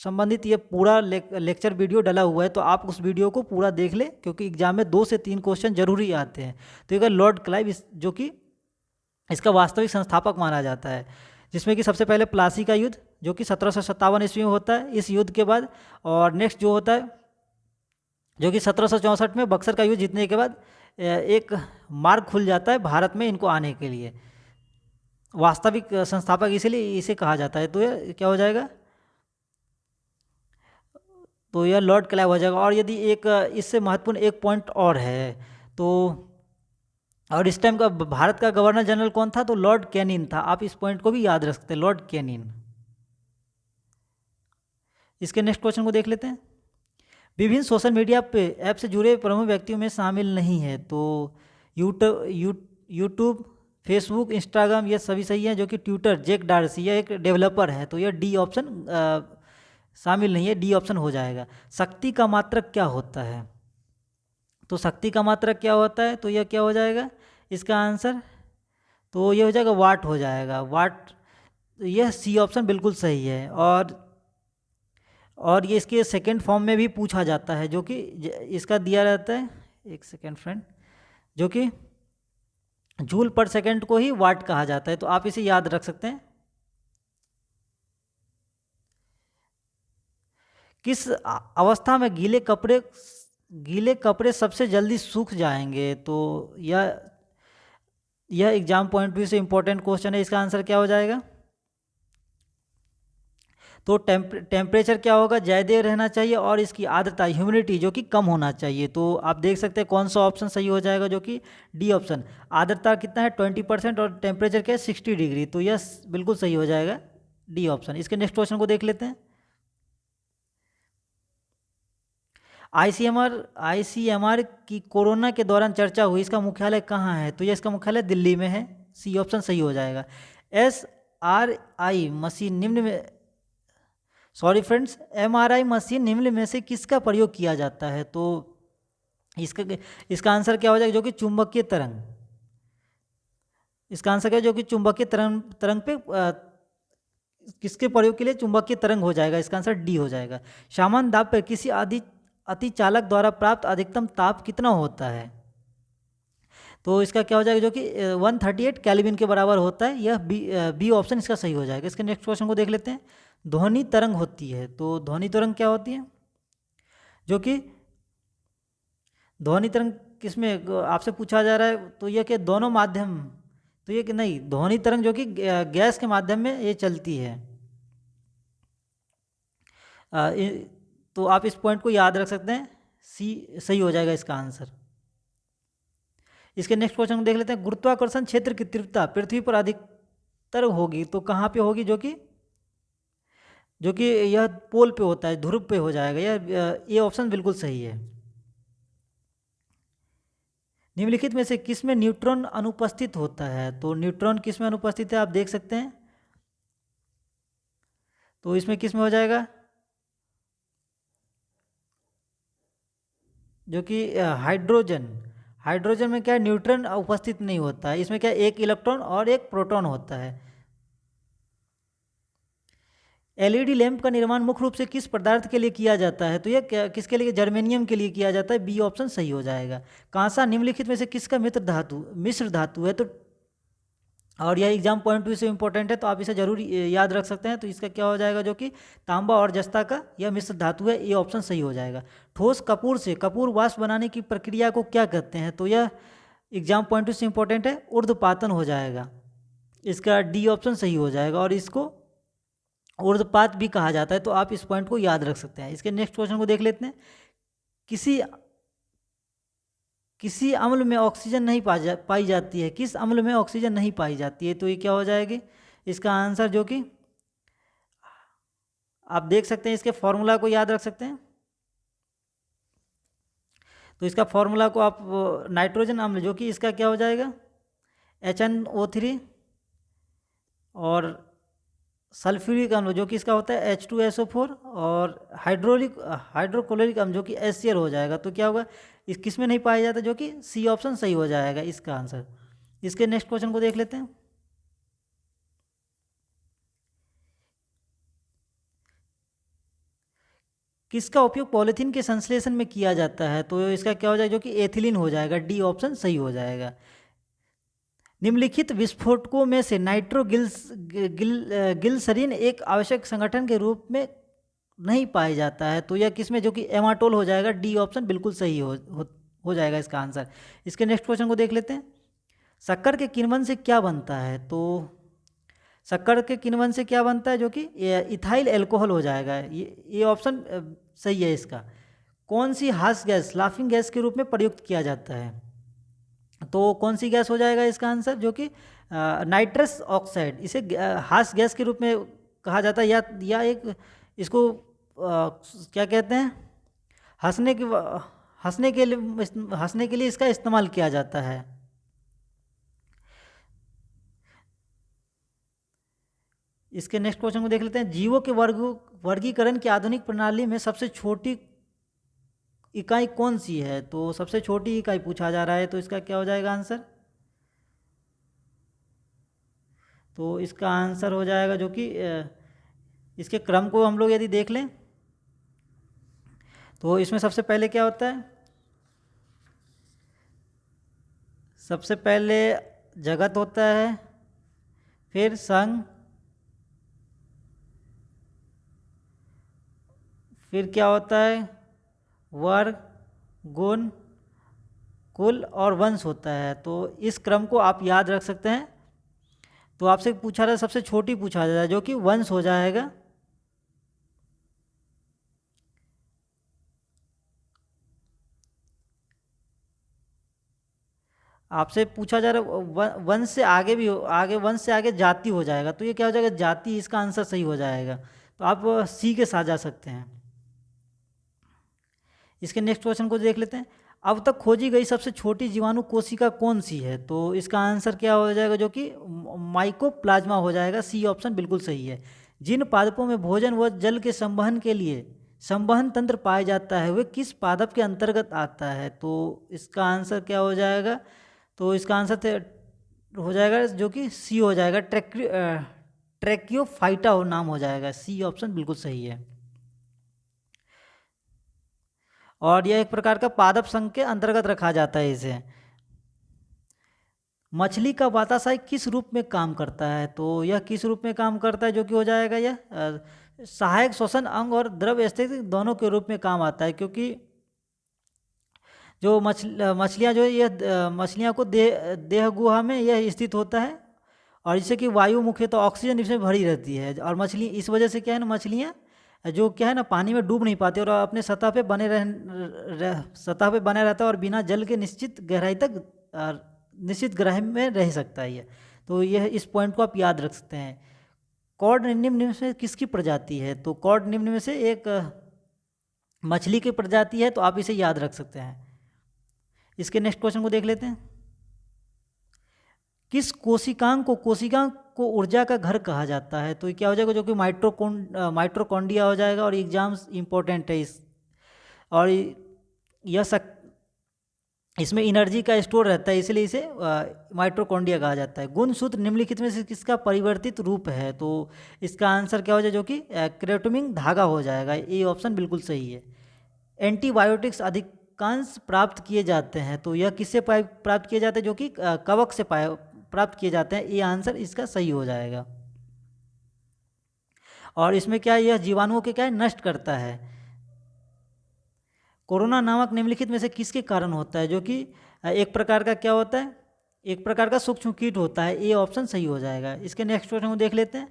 संबंधित ये पूरा लेक्चर वीडियो डला हुआ है, तो आप उस वीडियो को पूरा देख लें, क्योंकि एग्जाम में 2 से 3 क्वेश्चन जरूरी आते हैं। तो अगर लॉर्ड क्लाइव जो कि इसका वास्तविक संस्थापक माना जाता है, जिसमें कि सबसे पहले प्लासी का युद्ध, जो कि 1757 ईस्वी में होता है, इस युद्ध के बाद। और नेक्स्ट जो होता है, जो कि 1764 में बक्सर का युद्ध जीतने के बाद एक मार्ग खुल जाता है भारत में इनको आने के लिए, वास्तविक संस्थापक इसीलिए इसे कहा जाता है। तो यह क्या हो जाएगा? तो यह लॉर्ड क्लाइव हो जाएगा। और यदि एक इससे महत्वपूर्ण एक पॉइंट और है, तो और इस टाइम का भारत का गवर्नर जनरल कौन था? तो लॉर्ड कैनिन था। आप इस पॉइंट को भी याद रख सकते हैं, लॉर्ड कैनिन। इसके नेक्स्ट क्वेश्चन को देख लेते हैं, विभिन्न सोशल मीडिया पे ऐप से जुड़े प्रमुख व्यक्तियों में शामिल नहीं है। तो यूट्यूब, फेसबुक, इंस्टाग्राम, ये सभी सही है। जो कि ट्विटर, जैक डार्सी, यह एक डेवलपर है, तो यह डी ऑप्शन शामिल नहीं है, डी ऑप्शन हो जाएगा। शक्ति का मात्रक क्या होता है? तो शक्ति का मात्रक क्या होता है? तो यह क्या हो जाएगा इसका आंसर? तो यह हो जाएगा वाट हो जाएगा, वाट। यह सी ऑप्शन बिल्कुल सही है। और ये इसके सेकंड फॉर्म में भी पूछा जाता है, जो कि इसका दिया रहता है, एक सेकेंड फ्रेंड, जो कि जूल पर सेकंड को ही वाट कहा जाता है, तो आप इसे याद रख सकते हैं। किस अवस्था में गीले कपड़े सबसे जल्दी सूख जाएंगे? तो यह एग्जाम पॉइंट व्यू से इंपॉर्टेंट क्वेश्चन है। इसका आंसर क्या हो जाएगा? तो टेम्परेचर क्या होगा? ज़्यादा रहना चाहिए, और इसकी आर्द्रता, ह्यूमिडिटी, जो कि कम होना चाहिए। तो आप देख सकते हैं कौन सा ऑप्शन सही हो जाएगा, जो कि डी ऑप्शन। आर्द्रता कितना है? 20%, और टेम्परेचर क्या है? 60 डिग्री। तो यह बिल्कुल सही हो जाएगा, डी ऑप्शन। इसके नेक्स्ट क्वेश्चन को देख लेते हैं, आईसीएमआर की कोरोना के दौरान चर्चा हुई, इसका मुख्यालय कहाँ है? तो यह इसका मुख्यालय दिल्ली में है, सी ऑप्शन सही हो जाएगा। एमआरआई मशीन निम्न में से किसका प्रयोग किया जाता है? तो इसका आंसर क्या हो जाएगा? जो कि चुंबकीय तरंग। इसका आंसर क्या है? जो कि चुंबकीय तरंग पे किसके प्रयोग के लिए चुंबकीय तरंग हो जाएगा। इसका आंसर डी हो जाएगा। सामान्य दाब पर किसी अतिचालक द्वारा प्राप्त अधिकतम ताप कितना होता है? तो इसका क्या हो जाएगा? जो कि 138 केल्विन के बराबर होता है। यह बी ऑप्शन इसका सही हो जाएगा। इसके नेक्स्ट क्वेश्चन को देख लेते हैं, ध्वनि तरंग होती है। तो ध्वनि तरंग क्या होती है? जो कि ध्वनि तरंग किसमें आपसे पूछा जा रहा है? तो यह कि दोनों माध्यम, तो ये कि नहीं, ध्वनि तरंग जो कि गैस के माध्यम में ये चलती है। तो आप इस पॉइंट को याद रख सकते हैं, सी सही हो जाएगा इसका आंसर। इसके नेक्स्ट क्वेश्चन को देख लेते हैं। गुरुत्वाकर्षण क्षेत्र की तीव्रता पृथ्वी पर अधिकतर होगी तो कहाँ पे होगी, जो कि यह पोल पे होता है, ध्रुव पे हो जाएगा। ये ऑप्शन बिल्कुल सही है। निम्नलिखित में से किस में न्यूट्रॉन अनुपस्थित होता है, तो न्यूट्रॉन किस में अनुपस्थित है आप देख सकते हैं। तो इसमें किस में हो जाएगा, जो कि हाइड्रोजन में क्या है, न्यूट्रॉन उपस्थित नहीं होता है। इसमें क्या है, एक इलेक्ट्रॉन और एक प्रोटॉन होता है। एलईडी लैंप का निर्माण मुख्य रूप से किस पदार्थ के लिए किया जाता है, तो यह किसके लिए, जर्मेनियम के लिए किया जाता है। बी ऑप्शन सही हो जाएगा। कांसा निम्नलिखित में से किसका मिश्र धातु है, तो और यह एग्जाम पॉइंट से इंपॉर्टेंट है तो आप इसे जरूर याद रख सकते हैं। तो इसका क्या हो जाएगा, जो कि तांबा और जस्ता का यह मिश्र धातु है। ये ऑप्शन सही हो जाएगा। ठोस कपूर से कपूर वाष्प बनाने की प्रक्रिया को क्या कहते हैं, तो यह एग्जाम पॉइंट से इंपॉर्टेंट है, ऊर्ध्वपातन हो जाएगा। इसका डी ऑप्शन सही हो जाएगा और इसको ऊर्ध्वपात भी कहा जाता है, तो आप इस पॉइंट को याद रख सकते हैं। इसके नेक्स्ट क्वेश्चन को देख लेते हैं। किसी अम्ल में ऑक्सीजन नहीं पाई जाती है, किस अम्ल में ऑक्सीजन नहीं पाई जाती है, तो ये क्या हो जाएगी इसका आंसर, जो कि आप देख सकते हैं। इसके फॉर्मूला को याद रख सकते हैं। तो इसका फॉर्मूला को आप नाइट्रोजन अम्ल, जो कि इसका क्या हो जाएगा HNO3, और सल्फ्यूरिक अम्ल जो कि इसका होता है H2SO4, और हाइड्रोक्लोरिक अम्ल जो कि HCl हो जाएगा। तो क्या होगा, इस किस में नहीं पाया जाता, जो कि सी ऑप्शन सही हो जाएगा इसका आंसर। इसके नेक्स्ट क्वेश्चन को देख लेते हैं। किसका उपयोग पॉलीथीन के संश्लेषण में किया जाता है, तो इसका क्या हो जाएगा, जो कि एथिलीन हो जाएगा। डी ऑप्शन सही हो जाएगा। निम्नलिखित विस्फोटकों में से गिल्सरीन एक आवश्यक संगठन के रूप में नहीं पाया जाता है, तो यह किसमें, जो कि एमाटोल हो जाएगा। डी ऑप्शन बिल्कुल सही हो जाएगा इसका आंसर। इसके नेक्स्ट क्वेश्चन को देख लेते हैं। शक्कर के किण्वन से क्या बनता है, तो शक्कर के किण्वन से क्या बनता है, जो कि इथाइल एल्कोहल हो जाएगा। ये ऑप्शन सही है इसका। कौन सी हास्य गैस लाफिंग गैस के रूप में प्रयुक्त किया जाता है, तो कौन सी गैस हो जाएगा इसका आंसर, जो कि नाइट्रस ऑक्साइड। इसे हास्य गैस के रूप में कहा जाता है, या एक इसको क्या कहते हैं, हंसने के लिए इसका इस्तेमाल किया जाता है। इसके नेक्स्ट क्वेश्चन को देख लेते हैं। जीवों के वर्गीकरण की आधुनिक प्रणाली में सबसे छोटी इकाई कौन सी है, तो सबसे छोटी इकाई पूछा जा रहा है, तो इसका क्या हो जाएगा आंसर, तो इसका आंसर हो जाएगा, जो कि इसके क्रम को हम लोग यदि देख लें तो इसमें सबसे पहले क्या होता है, सबसे पहले जगत होता है, फिर संघ, फिर क्या होता है वर्ग, गुण, कुल और वंश होता है। तो इस क्रम को आप याद रख सकते हैं। तो आपसे पूछा रहा है, सबसे छोटी पूछा जा रहा है, जो कि वंश हो जाएगा। आपसे पूछा जा रहा है वंश से आगे भी आगे वंश से आगे जाति हो जाएगा, तो ये क्या हो जाएगा जाति, इसका आंसर सही हो जाएगा। तो आप सी के साथ जा सकते हैं। इसके नेक्स्ट क्वेश्चन को देख लेते हैं। अब तक खोजी गई सबसे छोटी जीवाणु कोशिका कौन सी है, तो इसका आंसर क्या हो जाएगा, जो कि माइकोप्लाज्मा हो जाएगा। सी ऑप्शन बिल्कुल सही है। जिन पादपों में भोजन व जल के संवहन के लिए संवहन तंत्र पाया जाता है वे किस पादप के अंतर्गत आता है, तो इसका आंसर क्या हो जाएगा, तो इसका आंसर हो जाएगा, जो कि सी हो जाएगा, ट्रैकियोफाइटा नाम हो जाएगा। सी ऑप्शन बिल्कुल सही है। और यह एक प्रकार का पादप संघ के अंतर्गत रखा जाता है इसे। मछली का वाताशय किस रूप में काम करता है, तो यह किस रूप में काम करता है, जो कि हो जाएगा यह सहायक श्वसन अंग और द्रव स्थिति दोनों के रूप में काम आता है। क्योंकि जो मछलियाँ जो यह मछलियाँ को देह गुहा में यह स्थित होता है, और इससे कि वायु मुख्यतः ऑक्सीजन इसमें भरी रहती है, और मछली इस वजह से क्या है ना, मछलियाँ जो क्या है ना, पानी में डूब नहीं पाते और अपने सतह पे सतह पे बने रहता है और बिना जल के निश्चित गहराई तक निश्चित गहराई में रह सकता है ये। तो यह इस पॉइंट को आप याद रख सकते हैं। कॉड निम्न में से किसकी प्रजाति है? तो कॉड निम्न में से एक मछली की प्रजाति है, तो आप इसे याद रख सकते हैं। इसके नेक्स्ट क्वेश्चन को देख लेते हैं। किस कोशिकांग को ऊर्जा का घर कहा जाता है? तो ये क्या हो जाएगा, जो कि माइटोकॉन्ड्रिया हो जाएगा। और एग्जाम्स इंपॉर्टेंट है इस, और इसमें एनर्जी का स्टोर रहता है, इसलिए इसे माइटोकॉन्ड्रिया कहा जाता है। गुणसूत्र निम्नलिखित में से किसका परिवर्तित रूप है? तो इसका आंसर क्या हो जाएगा, जो कि क्रेटोमिन धागा हो जाएगा। ये ऑप्शन बिल्कुल सही है। एंटीबायोटिक्स अधिकांश प्राप्त किए जाते हैं, तो यह किससे प्राप्त किए जाते हैं? जो कि कवक से प्राप्त किए जाते हैं। ये आंसर इसका सही हो जाएगा। और इसमें क्या, यह जीवाणुओं के क्या है, नष्ट करता है। कोरोना नामक निम्नलिखित में से किसके कारण होता है? जो कि एक प्रकार का क्या होता है, एक प्रकार का सूक्ष्म कीट होता है। ये ऑप्शन सही हो जाएगा। इसके नेक्स्ट क्वेश्चन को देख लेते हैं।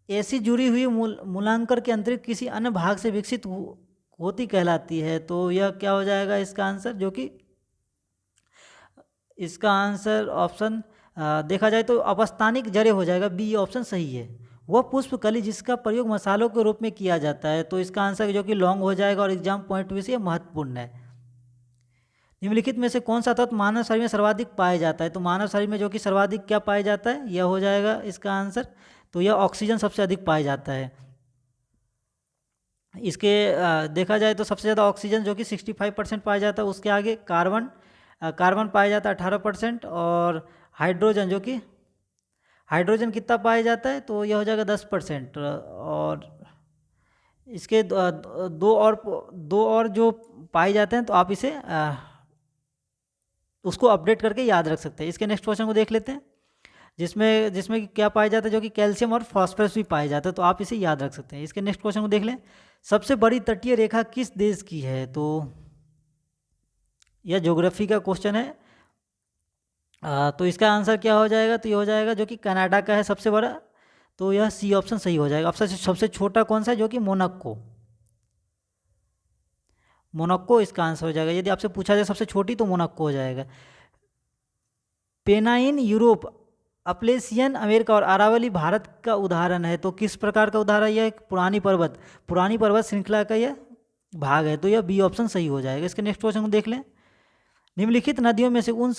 ऐसी जुड़ी हुई मूलांकर के अंतरिक्त किसी अन्य भाग से विकसित होती कहलाती है। तो यह क्या हो जाएगा इसका आंसर? जो कि इसका आंसर ऑप्शन देखा जाए तो अपस्थानिक जड़ें हो जाएगा। बी ऑप्शन सही है। वह पुष्पकली जिसका प्रयोग मसालों के रूप में किया जाता है। तो इसका आंसर जो कि लॉन्ग हो जाएगा और एग्जाम पॉइंट ऑफ से महत्वपूर्ण है। निम्नलिखित में से कौन सा तत्व मानव शरीर में सर्वाधिक पाया जाता है? तो मानव शरीर में जो कि सर्वाधिक क्या पाया जाता है, यह हो जाएगा इसका आंसर। तो यह ऑक्सीजन सबसे अधिक पाया जाता है। इसके देखा जाए तो सबसे ज़्यादा ऑक्सीजन जो कि 65% पाया जाता है। उसके आगे कार्बन पाया जाता है 18%। और हाइड्रोजन कितना पाया जाता है? तो यह हो जाएगा 10%। और इसके दो और जो पाए जाते हैं, तो आप इसे उसको अपडेट करके याद रख सकते हैं। इसके नेक्स्ट क्वेश्चन को देख लेते हैं, जिसमें क्या पाया जाता है? जो कि कैल्शियम और फॉस्फोरस भी पाए जाते हैं। तो आप इसे याद रख सकते हैं। इसके नेक्स्ट क्वेश्चन को देख लें। सबसे बड़ी तटीय रेखा किस देश की है? तो यह ज्योग्राफी का क्वेश्चन है। तो इसका आंसर क्या हो जाएगा? तो ये हो जाएगा जो कि कनाडा का है सबसे बड़ा। तो यह सी ऑप्शन सही हो जाएगा। अब सबसे छोटा कौन सा है? जो कि मोनाको इसका आंसर हो जाएगा। यदि आपसे पूछा जाए सबसे छोटी, तो मोनाको हो जाएगा। पेनाइन यूरोप, अपलेशियन अमेरिका और अरावली भारत का उदाहरण है। तो किस प्रकार का उदाहरण? यह एक पुरानी पर्वत श्रृंखला का यह भाग है। तो यह बी ऑप्शन सही हो जाएगा। इसके नेक्स्ट क्वेश्चन को देख लें। निम्नलिखित नदियों में से उन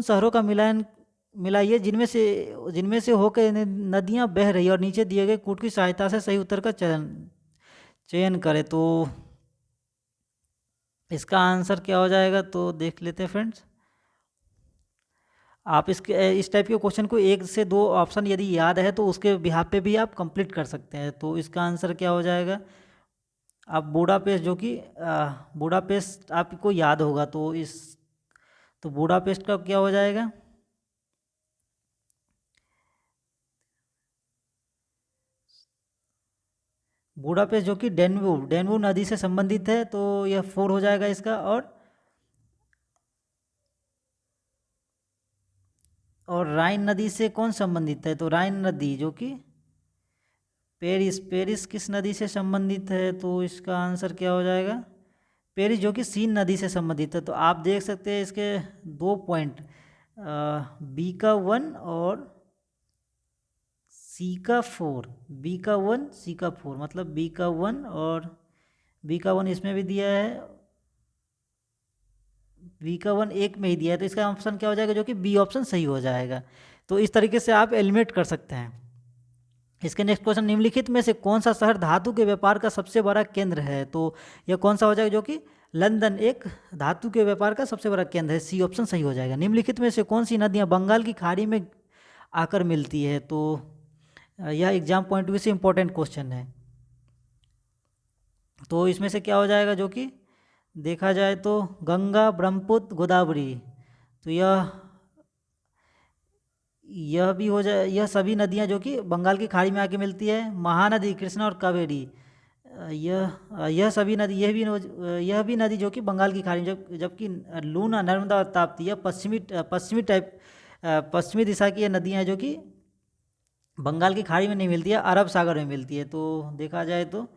शहरों का मिलाइए जिनमें से होकर नदियां बह रही और नीचे दिए गए कूट की सहायता से सही उत्तर का चयन करें। तो इसका आंसर क्या हो जाएगा? तो देख लेते हैं फ्रेंड्स। आप इस टाइप के क्वेश्चन को 1 से 2 ऑप्शन यदि याद है, तो उसके बिहाफ पे भी आप कंप्लीट कर सकते हैं। तो इसका आंसर क्या हो जाएगा? आप बुडापेस्ट, जो कि बुडापेस्ट आपको याद होगा। तो बुडापेस्ट का क्या हो जाएगा? बुडापेस्ट जो कि डेन्यू नदी से संबंधित है। तो यह 4 हो जाएगा इसका। और राइन नदी से कौन संबंधित है? तो राइन नदी जो कि पेरिस किस नदी से संबंधित है? तो इसका आंसर क्या हो जाएगा? पेरिस जो कि सीन नदी से संबंधित है। तो आप देख सकते हैं इसके 2 पॉइंट, बी का 1 और सी का 4। बी का 1 सी का 4, मतलब बी का 1 और बी का 1 इसमें भी दिया है, बी का 1 एक में ही दिया है। तो इसका ऑप्शन क्या हो जाएगा? जो कि बी ऑप्शन सही हो जाएगा। तो इस तरीके से आप एलिमिनेट कर सकते हैं। इसके नेक्स्ट क्वेश्चन। निम्नलिखित में से कौन सा शहर धातु के व्यापार का सबसे बड़ा केंद्र है? तो यह कौन सा हो जाएगा? जो कि लंदन एक धातु के व्यापार का सबसे बड़ा केंद्र है। सी ऑप्शन सही हो जाएगा। निम्नलिखित में से कौन सी नदियां बंगाल की खाड़ी में आकर मिलती है? तो यह एग्जाम पॉइंट ऑफ व्यू से इंपॉर्टेंट क्वेश्चन है। तो इसमें से क्या हो जाएगा? जो कि देखा जाए तो गंगा, ब्रह्मपुत्र, गोदावरी। तो यह भी हो जाए। यह सभी नदियां जो कि बंगाल की खाड़ी में आके मिलती है। महानदी, कृष्णा और कावेरी, यह भी नदी जो कि बंगाल की खाड़ी में, जबकि लूना, नर्मदा और ताप्ती, यह पश्चिमी दिशा की यह नदियां हैं जो कि बंगाल की खाड़ी में नहीं मिलती है, अरब सागर में मिलती है। तो देखा जाए तो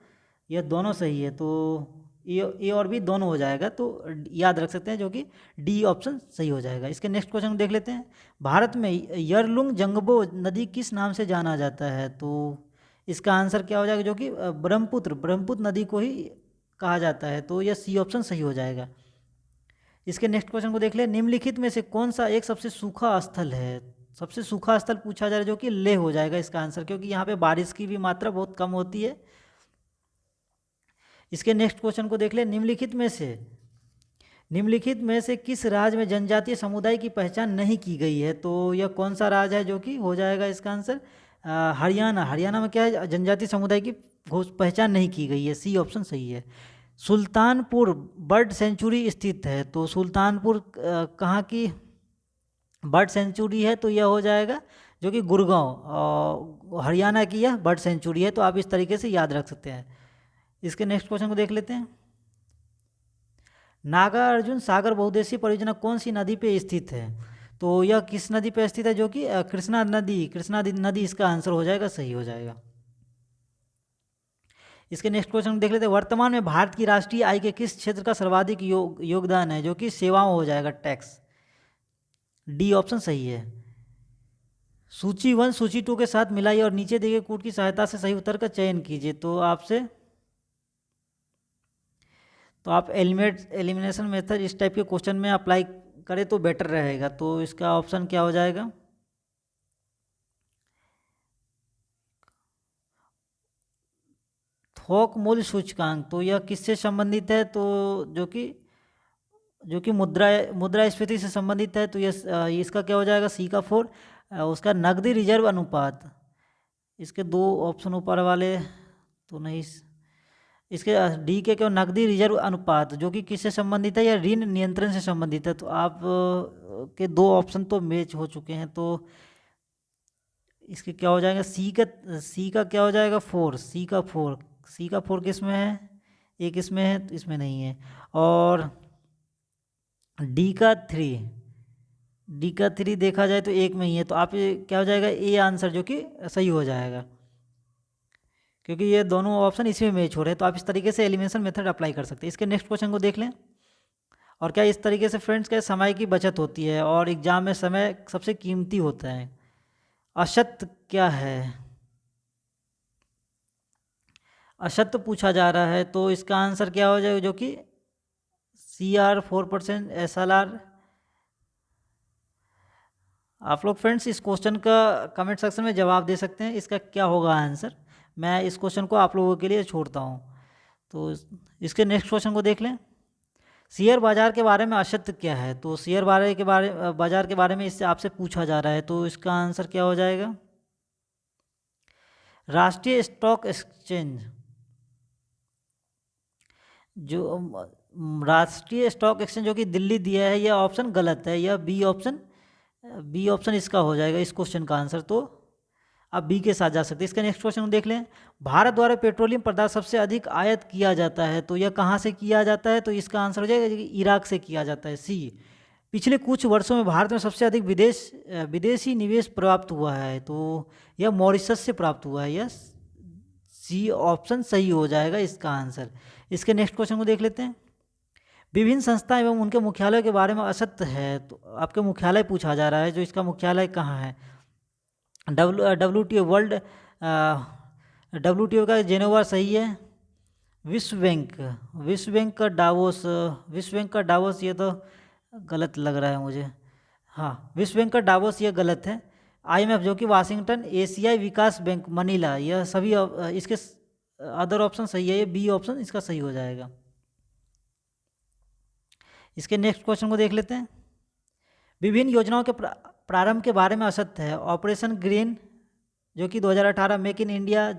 यह दोनों सही है, तो ए और बी दोनों हो जाएगा, तो याद रख सकते हैं जो कि डी ऑप्शन सही हो जाएगा। इसके नेक्स्ट क्वेश्चन देख लेते हैं। भारत में यरलुंग जंगबो नदी किस नाम से जाना जाता है? तो इसका आंसर क्या हो जाएगा, जो कि ब्रह्मपुत्र नदी को ही कहा जाता है, तो यह सी ऑप्शन सही हो जाएगा। इसके नेक्स्ट क्वेश्चन को देख ले। निम्नलिखित में से कौन सा एक सबसे सूखा स्थल है? सबसे सूखा स्थल पूछा जा रहा है, जो कि लेह हो जाएगा इसका आंसर, क्योंकि यहाँ पे बारिश की भी मात्रा बहुत कम होती है। इसके नेक्स्ट क्वेश्चन को देख ले। निम्नलिखित में से किस राज्य में जनजातीय समुदाय की पहचान नहीं की गई है? तो यह कौन सा राज्य है जो कि हो जाएगा इसका आंसर? हरियाणा। हरियाणा में क्या है, जनजातीय समुदाय की पहचान नहीं की गई है, सी ऑप्शन सही है। सुल्तानपुर बर्ड सेंचुरी स्थित है, तो सुल्तानपुर कहाँ की बर्ड सेंचुरी है? तो यह हो जाएगा जो कि गुड़गांव, हरियाणा की यह बर्ड सेंचुरी है, तो आप इस तरीके से याद रख सकते हैं। इसके नेक्स्ट क्वेश्चन को देख लेते हैं। नागार्जुन सागर बहुउद्देशीय परियोजना कौन सी नदी पे स्थित है? तो यह किस नदी पे स्थित है? जो कि कृष्णा नदी इसका आंसर हो जाएगा, सही हो जाएगा। इसके नेक्स्ट क्वेश्चन देख लेते हैं। वर्तमान में भारत की राष्ट्रीय आय के किस क्षेत्र का सर्वाधिक योगदान है? जो कि सेवाओं हो जाएगा, टैक्स, डी ऑप्शन सही है। सूची 1 सूची 2 के साथ मिलाइए और नीचे दिए गए कूट की सहायता से सही उत्तर का चयन कीजिए। तो आप एलिमिनेशन मेथड इस टाइप के क्वेश्चन में अप्लाई करें तो बेटर रहेगा। तो इसका ऑप्शन क्या हो जाएगा? थोक मूल्य सूचकांक, तो यह किससे संबंधित है? तो जो कि मुद्रास्फीति से संबंधित है, तो यह इसका क्या हो जाएगा? सी का 4। उसका नकदी रिजर्व अनुपात, इसके 2 ऑप्शन ऊपर वाले तो नहीं, इसके डी के क्यों, नकदी रिजर्व अनुपात, जो कि किससे संबंधित है? या ऋण नियंत्रण से संबंधित है। तो आप के 2 ऑप्शन तो मैच हो चुके हैं, तो इसके क्या हो जाएगा? सी का क्या हो जाएगा? 4, सी का 4 किस में है? एक इसमें है, तो इसमें नहीं है। और डी का 3 देखा जाए तो एक में ही है, तो आप ये क्या हो जाएगा? ए आंसर जो कि सही हो जाएगा, क्योंकि ये दोनों ऑप्शन इसी में मैच हो रहे हैं। तो आप इस तरीके से एलिमिनेशन मेथड अप्लाई कर सकते हैं। इसके नेक्स्ट क्वेश्चन को देख लें। और क्या इस तरीके से फ्रेंड्स क्या समय की बचत होती है और एग्जाम में समय सबसे कीमती होता है? असत्य क्या है? असत्य पूछा जा रहा है, तो इसका आंसर क्या हो जाएगा? जो कि CR 4% SLR। आप लोग फ्रेंड्स इस क्वेश्चन का कमेंट सेक्शन में जवाब दे सकते हैं, इसका क्या होगा आंसर। मैं इस क्वेश्चन को आप लोगों के लिए छोड़ता हूँ। तो इसके नेक्स्ट क्वेश्चन को देख लें। शेयर बाजार के बारे में असत्य क्या है? तो शेयर बाजार के बारे में इससे आपसे पूछा जा रहा है, तो इसका आंसर क्या हो जाएगा? राष्ट्रीय स्टॉक एक्सचेंज, राष्ट्रीय स्टॉक एक्सचेंज जो कि दिल्ली दिया है, यह ऑप्शन गलत है। यह बी ऑप्शन इसका हो जाएगा इस क्वेश्चन का आंसर, तो आप बी के साथ जा सकते हैं। इसका नेक्स्ट क्वेश्चन देख लें। भारत द्वारा पेट्रोलियम पदार्थ सबसे अधिक आयात किया जाता है, तो यह कहाँ से किया जाता है? तो इसका आंसर हो जाएगा इराक से किया जाता है, सी। पिछले कुछ वर्षों में भारत में सबसे अधिक विदेशी निवेश प्राप्त हुआ है, तो यह मॉरिशस से प्राप्त हुआ है, यह सी ऑप्शन सही हो जाएगा इसका आंसर। इसके नेक्स्ट क्वेश्चन को देख लेते हैं। विभिन्न संस्थाएं एवं उनके मुख्यालय के बारे में असत्य है, तो आपके मुख्यालय पूछा जा रहा है, जो इसका मुख्यालय कहाँ है? WTO का जेनेवा सही है। विश्व बैंक का डावोस ये तो गलत लग रहा है मुझे। हाँ, विश्व बैंक का डावोस ये गलत है। IMF जो कि वाशिंगटन, एशियाई विकास बैंक मनीला, यह सभी इसके अदर ऑप्शन सही है, ये बी ऑप्शन इसका सही हो जाएगा। इसके नेक्स्ट क्वेश्चन को देख लेते हैं। विभिन्न योजनाओं के प्रारंभ के बारे में असत्य है। ऑपरेशन ग्रीन जो कि 2018, मेक इन इंडिया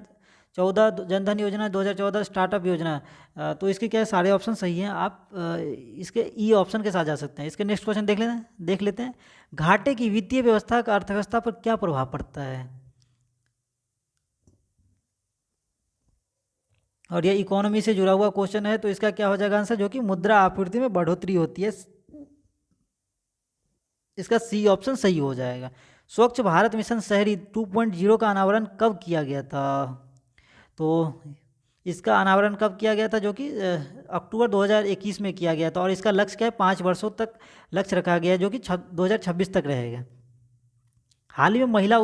14, जनधन योजना 2014, स्टार्टअप योजना, तो इसके क्या है? सारे ऑप्शन सही हैं। आप इसके ई ऑप्शन के साथ जा सकते हैं। इसके नेक्स्ट क्वेश्चन देख लेते हैं। घाटे की वित्तीय व्यवस्था का अर्थव्यवस्था पर क्या प्रभाव पड़ता है? और ये इकोनॉमी से जुड़ा हुआ क्वेश्चन है, तो इसका क्या हो जाएगा आंसर? जो कि मुद्रा आपूर्ति में बढ़ोतरी होती है, इसका सी ऑप्शन सही हो जाएगा। स्वच्छ भारत मिशन शहरी 2.0 का अनावरण कब किया गया था? तो इसका अनावरण कब किया गया था, जो कि अक्टूबर 2021 में किया गया था, और इसका लक्ष्य क्या है, 5 वर्षों तक लक्ष्य रखा गया है, जो कि 2026 तक रहेगा। हाल ही में महिला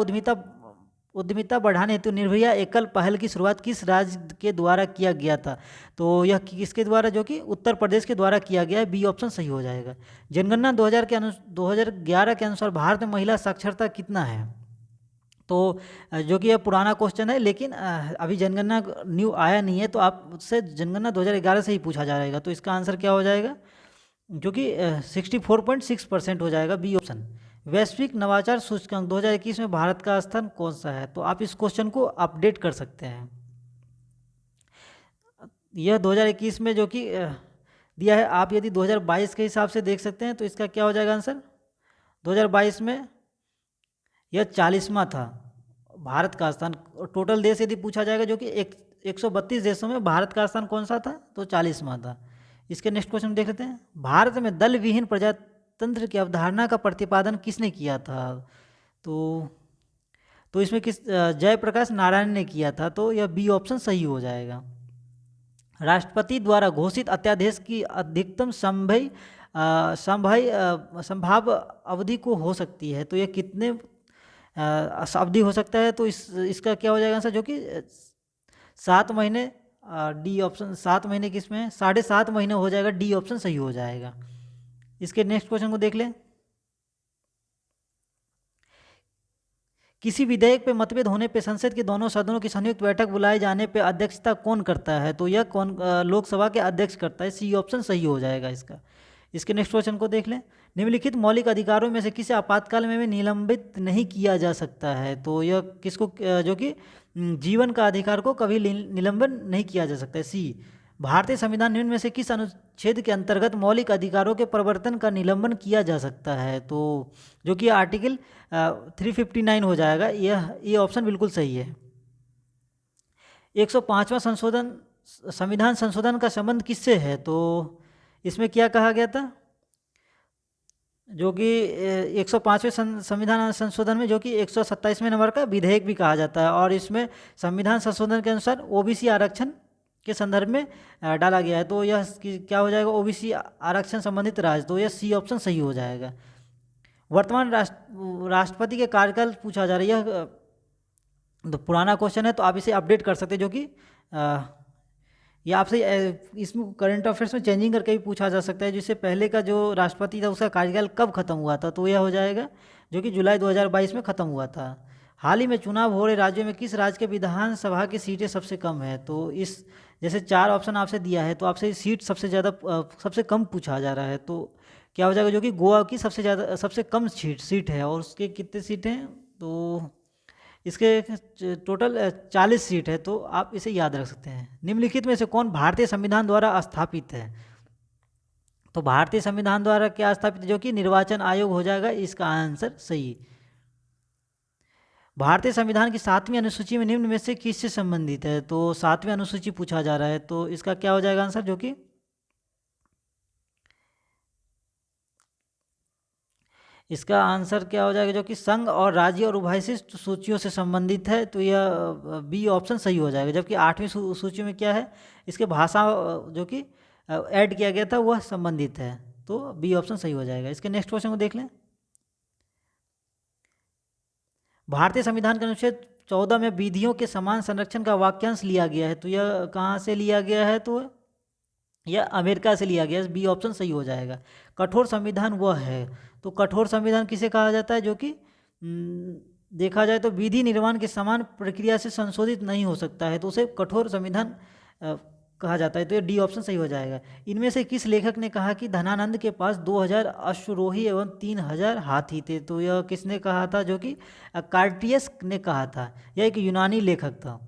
उद्यमिता बढ़ाने हेतु निर्भया एकल पहल की शुरुआत किस राज्य के द्वारा किया गया था? तो यह किसके द्वारा, जो कि उत्तर प्रदेश के द्वारा किया गया है। बी ऑप्शन सही हो जाएगा। जनगणना 2011 के अनुसार भारत में महिला साक्षरता कितना है? तो जो कि यह पुराना क्वेश्चन है, लेकिन अभी जनगणना न्यू आया नहीं है, तो आपसे जनगणना 2011 से ही पूछा जा रहेगा। तो इसका आंसर क्या हो जाएगा, जो कि 64.6% हो जाएगा, बी ऑप्शन। वैश्विक नवाचार सूचकांक 2021 में भारत का स्थान कौन सा है? तो आप इस क्वेश्चन को अपडेट कर सकते हैं। यह 2021 में जो कि दिया है, आप यदि 2022 के हिसाब से देख सकते हैं, तो इसका क्या हो जाएगा आंसर, 2022 में यह 40वां था भारत का स्थान। टोटल देश यदि पूछा जाएगा, जो कि 132 देशों में भारत का स्थान कौन सा था, तो 40वां था। इसके नेक्स्ट क्वेश्चन देख लेते हैं। भारत में दल विहीन प्रजातंत्र की अवधारणा का प्रतिपादन किसने किया था? तो इसमें जयप्रकाश नारायण ने किया था। तो यह बी ऑप्शन सही हो जाएगा। राष्ट्रपति द्वारा घोषित अध्यादेश की अधिकतम संभाव्य अवधि को हो सकती है, तो यह कितने अवधि हो सकता है? तो इसका क्या हो जाएगा आंसर, जो कि 7 महीने। डी ऑप्शन 7 महीने किसमें है, 7.5 महीने हो जाएगा, डी ऑप्शन सही हो जाएगा। इसके नेक्स्ट क्वेश्चन को देख लें। किसी विधेयक पे मतभेद होने पे संसद के दोनों सदनों की संयुक्त बैठक बुलाए जाने पे अध्यक्षता कौन करता है? तो यह कौन लोकसभा के अध्यक्ष करता है, सी ऑप्शन सही हो जाएगा इसका। इसके नेक्स्ट क्वेश्चन को देख लें। निम्नलिखित मौलिक अधिकारों में से किसे आपातकाल में भी निलंबित नहीं किया जा सकता है? तो यह किसको, जो कि जीवन का अधिकार को कभी निलंबन नहीं किया जा सकता है, सी। भारतीय संविधान निम्न में से किस अनुच्छेद के अंतर्गत मौलिक अधिकारों के प्रवर्तन का निलंबन किया जा सकता है? तो जो कि आर्टिकल 359 हो जाएगा। ये ऑप्शन बिल्कुल सही है। 105वां संविधान संशोधन का संबंध किससे है? तो इसमें क्या कहा गया था, जो कि 105वें संविधान संशोधन में, जो कि 127वें नंबर का विधेयक भी कहा जाता है, और इसमें संविधान संशोधन के अनुसार ओबीसी आरक्षण के संदर्भ में डाला गया है। तो यह क्या हो जाएगा, ओबीसी आरक्षण संबंधित राज्य। तो यह सी ऑप्शन सही हो जाएगा। वर्तमान राष्ट्रपति के कार्यकाल पूछा जा रहा है, यह तो पुराना क्वेश्चन है, तो आप इसे अपडेट कर सकते हैं, जो कि ये आपसे इसमें करंट अफेयर्स में चेंजिंग करके भी पूछा जा सकता है। जिससे पहले का जो राष्ट्रपति था उसका कार्यकाल कब खत्म हुआ था? तो यह हो जाएगा, जो कि जुलाई 2022 में ख़त्म हुआ था। हाल ही में चुनाव हो रहे राज्यों में किस राज्य के विधानसभा की सीटें सबसे कम है? तो इस जैसे 4 ऑप्शन आपसे दिया है, तो आपसे सीट सबसे कम पूछा जा रहा है। तो क्या हो जाएगा, जो कि गोवा की सबसे कम सीट है, और उसके कितने सीट हैं? तो इसके टोटल 40 सीट है। तो आप इसे याद रख सकते हैं। निम्नलिखित में से कौन भारतीय संविधान द्वारा स्थापित है? तो भारतीय संविधान द्वारा क्या स्थापित है, जो कि निर्वाचन आयोग हो जाएगा इसका आंसर सही। भारतीय संविधान की 7वीं अनुसूची में निम्न में से किससे संबंधित है? तो 7वीं अनुसूची पूछा जा रहा है, तो इसका क्या हो जाएगा आंसर, जो कि इसका आंसर क्या हो जाएगा, जो कि संघ और राज्य और उभयनिष्ठ सूचियों से संबंधित है। तो यह बी ऑप्शन सही हो जाएगा। जबकि 8वीं सूची में क्या है, इसके भाषा जो कि ऐड किया गया था वह संबंधित है। तो बी ऑप्शन सही हो जाएगा। इसके नेक्स्ट क्वेश्चन को देख लें। भारतीय संविधान के अनुच्छेद 14 में विधियों के समान संरक्षण का वाक्यांश लिया गया है। तो यह कहाँ से लिया गया है? तो यह अमेरिका से लिया गया है। बी ऑप्शन सही हो जाएगा। कठोर संविधान वह है। तो कठोर संविधान किसे कहा जाता है, जो कि देखा जाए तो विधि निर्माण के समान प्रक्रिया से संशोधित नहीं हो सकता है, तो उसे कठोर संविधान कहा जाता है। तो ये डी ऑप्शन सही हो जाएगा। इनमें से किस लेखक ने कहा कि धनानंद के पास 2000 अश्वरोही एवं 3000 हाथी थे? तो यह किसने कहा था, जो कि कार्टियस ने कहा था। यह एक यूनानी लेखक था।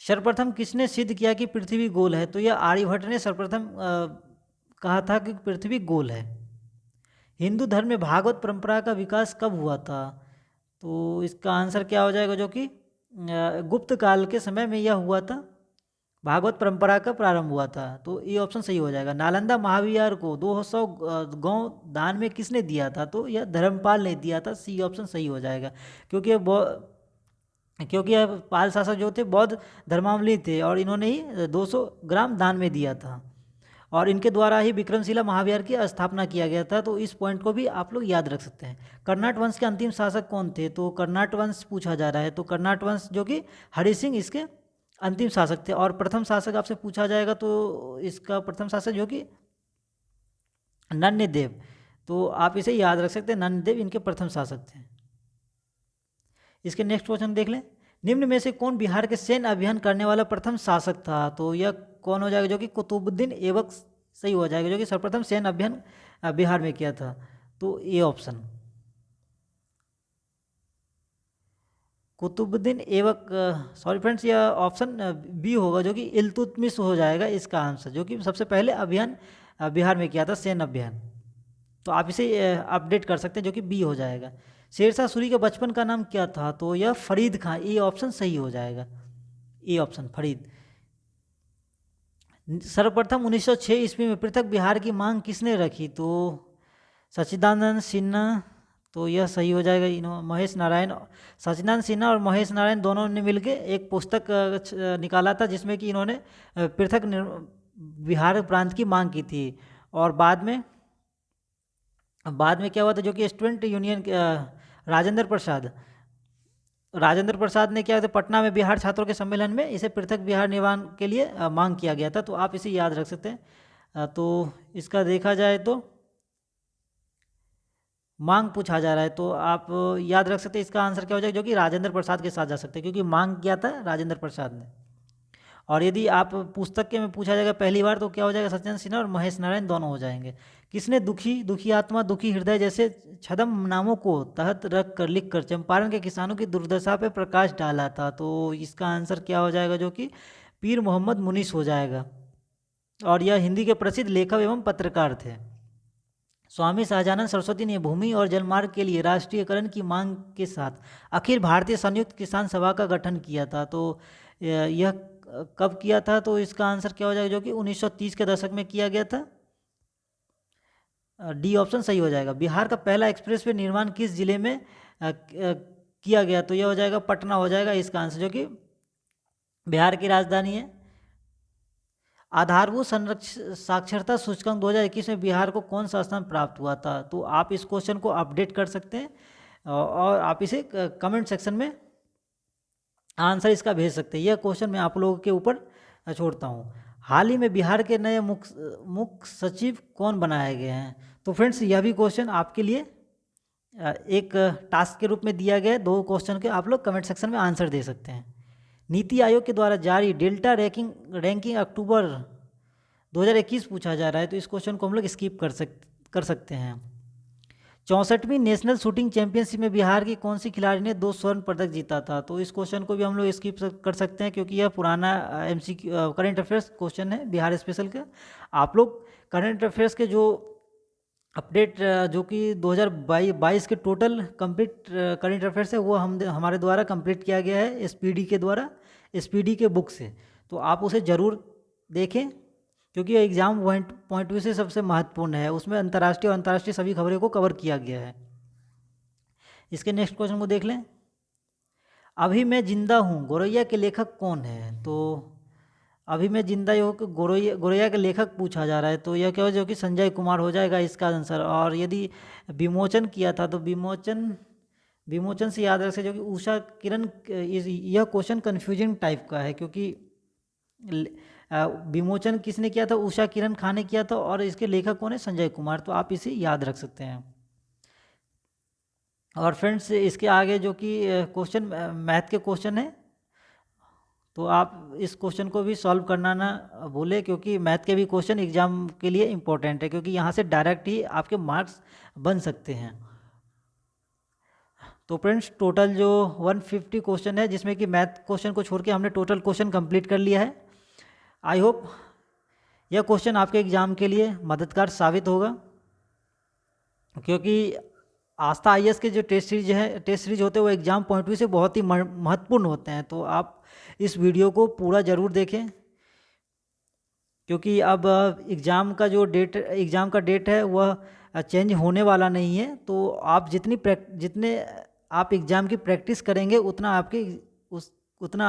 सर्वप्रथम किसने सिद्ध किया कि पृथ्वी गोल है? तो यह आर्यभट्ट ने सर्वप्रथम कहा था कि पृथ्वी गोल है। हिंदू धर्म में भागवत परंपरा का विकास कब हुआ था? तो इसका आंसर क्या हो जाएगा, जो कि गुप्त काल के समय में यह हुआ था। भागवत परंपरा का प्रारंभ हुआ था, तो ये ऑप्शन सही हो जाएगा। नालंदा महाविहार को 200 गांव दान में किसने दिया था, तो यह धर्मपाल ने दिया था। सी ऑप्शन सही हो जाएगा, क्योंकि यह पाल शासक जो थे बौद्ध धर्मावलंबी थे और इन्होंने ही 200 ग्राम दान में दिया था, और इनके द्वारा ही विक्रमशिला महाविहार की स्थापना किया गया था। तो इस पॉइंट को भी आप लोग याद रख सकते हैं। कर्नाट वंश के अंतिम शासक कौन थे, तो कर्नाट वंश पूछा जा रहा है, तो कर्नाट वंश जो कि हरि सिंह इसके अंतिम शासक थे। और प्रथम शासक आपसे पूछा जाएगा तो इसका प्रथम शासक जो कि नन्यदेव, तो आप इसे याद रख सकते हैं, नन्यदेव इनके प्रथम शासक थे। इसके नेक्स्ट क्वेश्चन देख लें। निम्न में से कौन बिहार के सैन्य अभियान करने वाला प्रथम शासक था, तो यह कौन हो जाएगा, जो कि कुतुबुद्दीन ऐबक सही हो जाएगा, जो कि सर्वप्रथम सैन्य अभियान बिहार में किया था। तो ये option Qutubuddin Aibak, sorry friends, यह ऑप्शन बी होगा, जो कि इल्तुतमिश हो जाएगा इसका आंसर, जो कि सबसे पहले अभियान बिहार में किया था, सैन्य अभियान। तो आप इसे अपडेट कर सकते हैं, जो कि बी हो जाएगा। शेरशाह सूरी के बचपन का नाम क्या था, तो यह फरीद खां, ये ऑप्शन सही हो जाएगा, ये ऑप्शन फरीद। सर्वप्रथम 1906 ईस्वी में पृथक बिहार की मांग किसने रखी, तो सच्चिदानंद सिन्हा, तो यह सही हो जाएगा। महेश नारायण, सच्चिदानंद सिन्हा और महेश नारायण दोनों ने मिलकर एक पुस्तक निकाला था, जिसमें कि इन्होंने पृथक बिहार प्रांत की मांग की थी। और बाद में क्या हुआ था, जो कि स्टूडेंट यूनियन राजेंद्र प्रसाद ने क्या था, पटना में बिहार छात्रों के सम्मेलन में इसे पृथक बिहार निर्माण के लिए मांग किया गया था। तो आप इसे याद रख सकते हैं। तो इसका देखा जाए तो मांग पूछा जा रहा है, तो आप याद रख सकते हैं इसका आंसर क्या हो जाएगा, जो कि राजेंद्र प्रसाद के साथ जा सकते हैं, क्योंकि मांग किया था राजेंद्र प्रसाद ने। और यदि आप पुस्तक के में पूछा जाएगा पहली बार, तो क्या हो जाएगा, सच्चिदानंद सिन्हा और महेश नारायण दोनों हो जाएंगे। किसने दुखी आत्मा दुखी हृदय जैसे छद्म नामों को तहत रख कर लिख कर चंपारण के किसानों की दुर्दशा पर प्रकाश डाला था, तो इसका आंसर क्या हो जाएगा, जो कि पीर मोहम्मद मुनीस हो जाएगा। और यह हिंदी के प्रसिद्ध लेखक एवं पत्रकार थे। स्वामी सहजानंद सरस्वती ने भूमि और जलमार्ग के लिए राष्ट्रीयकरण की मांग के साथ अखिल भारतीय संयुक्त किसान सभा का गठन किया था, तो यह कब किया था, तो इसका आंसर क्या हो जाएगा, जो कि 1930 के दशक में किया गया था। डी ऑप्शन सही हो जाएगा। बिहार का पहला एक्सप्रेसवे निर्माण किस जिले में किया गया, तो यह हो जाएगा पटना हो जाएगा इसका आंसर, जो कि बिहार की राजधानी है। आधारभूत साक्षरता सूचकांक 2021 में बिहार को कौन सा स्थान प्राप्त हुआ था, तो आप इस क्वेश्चन को अपडेट कर सकते हैं और आप इसे कमेंट सेक्शन में आंसर इसका भेज सकते हैं। यह क्वेश्चन मैं आप लोगों के ऊपर छोड़ता हूँ। हाल ही में बिहार के नए मुख्य सचिव कौन बनाए गए हैं, तो फ्रेंड्स यह भी क्वेश्चन आपके लिए एक टास्क के रूप में दिया गया है। 2 क्वेश्चन के आप लोग कमेंट सेक्शन में आंसर दे सकते हैं। नीति आयोग के द्वारा जारी डेल्टा रैंकिंग अक्टूबर 2021 पूछा जा रहा है, तो इस क्वेश्चन को हम लोग स्किप कर सकते हैं। 64वीं नेशनल शूटिंग चैंपियनशिप में बिहार की कौन सी खिलाड़ी ने 2 स्वर्ण पदक जीता था, तो इस क्वेश्चन को भी हम लोग स्किप कर सकते हैं, क्योंकि यह पुराना MCQ करंट अफेयर्स क्वेश्चन है बिहार स्पेशल का। आप लोग करंट अफेयर्स के जो अपडेट जो कि 2022 के टोटल कंप्लीट करंट अफेयर्स है, वो हमारे द्वारा कंप्लीट किया गया है SPD के द्वारा, SPD के बुक से। तो आप उसे ज़रूर देखें, क्योंकि एग्ज़ाम पॉइंट व्यू से सबसे महत्वपूर्ण है। उसमें अंतर्राष्ट्रीय और अंतर्राष्ट्रीय सभी खबरों को कवर किया गया है। इसके नेक्स्ट क्वेश्चन को देख लें। अभी मैं जिंदा हूँ गोरैया के लेखक कौन है, तो अभी मैं जिंदा हूँ गोरैया के लेखक पूछा जा रहा है, तो यह क्या हो, जो कि संजय कुमार हो जाएगा इसका आंसर। और यदि विमोचन किया था, तो विमोचन से याद रखें, जो कि उषा किरण। यह क्वेश्चन कन्फ्यूजिंग टाइप का है, क्योंकि विमोचन किसने किया था, उषा किरण खान ने किया था, और इसके लेखक कौन है, संजय कुमार। तो आप इसे याद रख सकते हैं। और फ्रेंड्स इसके आगे जो कि क्वेश्चन मैथ के क्वेश्चन है, तो आप इस क्वेश्चन को भी सॉल्व करना ना भूले, क्योंकि मैथ के भी क्वेश्चन एग्जाम के लिए इम्पोर्टेंट है, क्योंकि यहाँ से डायरेक्ट ही आपके मार्क्स बन सकते हैं। तो फ्रेंड्स टोटल जो 150 क्वेश्चन है, जिसमें कि मैथ क्वेश्चन को छोड़ के हमने टोटल क्वेश्चन कंप्लीट कर लिया है। आई होप यह क्वेश्चन आपके एग्ज़ाम के लिए मददगार साबित होगा, क्योंकि आस्था IAS के जो टेस्ट सीरीज होते हैं वो एग्ज़ाम पॉइंट व्यू से बहुत ही महत्वपूर्ण होते हैं। तो आप इस वीडियो को पूरा ज़रूर देखें, क्योंकि अब एग्ज़ाम का डेट है वह चेंज होने वाला नहीं है। तो आप जितने आप एग्ज़ाम की प्रैक्टिस करेंगे उतना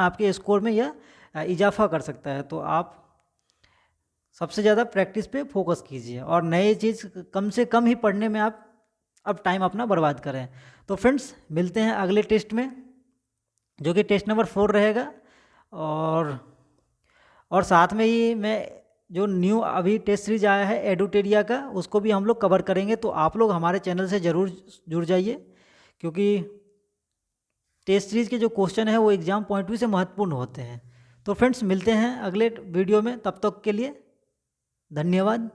आपके स्कोर में यह इजाफा कर सकता है। तो आप सबसे ज़्यादा प्रैक्टिस पे फोकस कीजिए और नए चीज़ कम से कम ही पढ़ने में आप अब टाइम अपना बर्बाद करें। तो फ्रेंड्स मिलते हैं अगले टेस्ट में, जो कि टेस्ट नंबर 4 रहेगा। और साथ में ही मैं जो न्यू अभी टेस्ट सीरीज आया है एडुटेरिया का, उसको भी हम लोग कवर करेंगे। तो आप लोग हमारे चैनल से ज़रूर जुड़ जाइए, क्योंकि टेस्ट सीरीज के जो क्वेश्चन है वो एग्ज़ाम पॉइंट व्यू से महत्वपूर्ण होते हैं। तो फ्रेंड्स मिलते हैं अगले वीडियो में, तब तक के लिए धन्यवाद।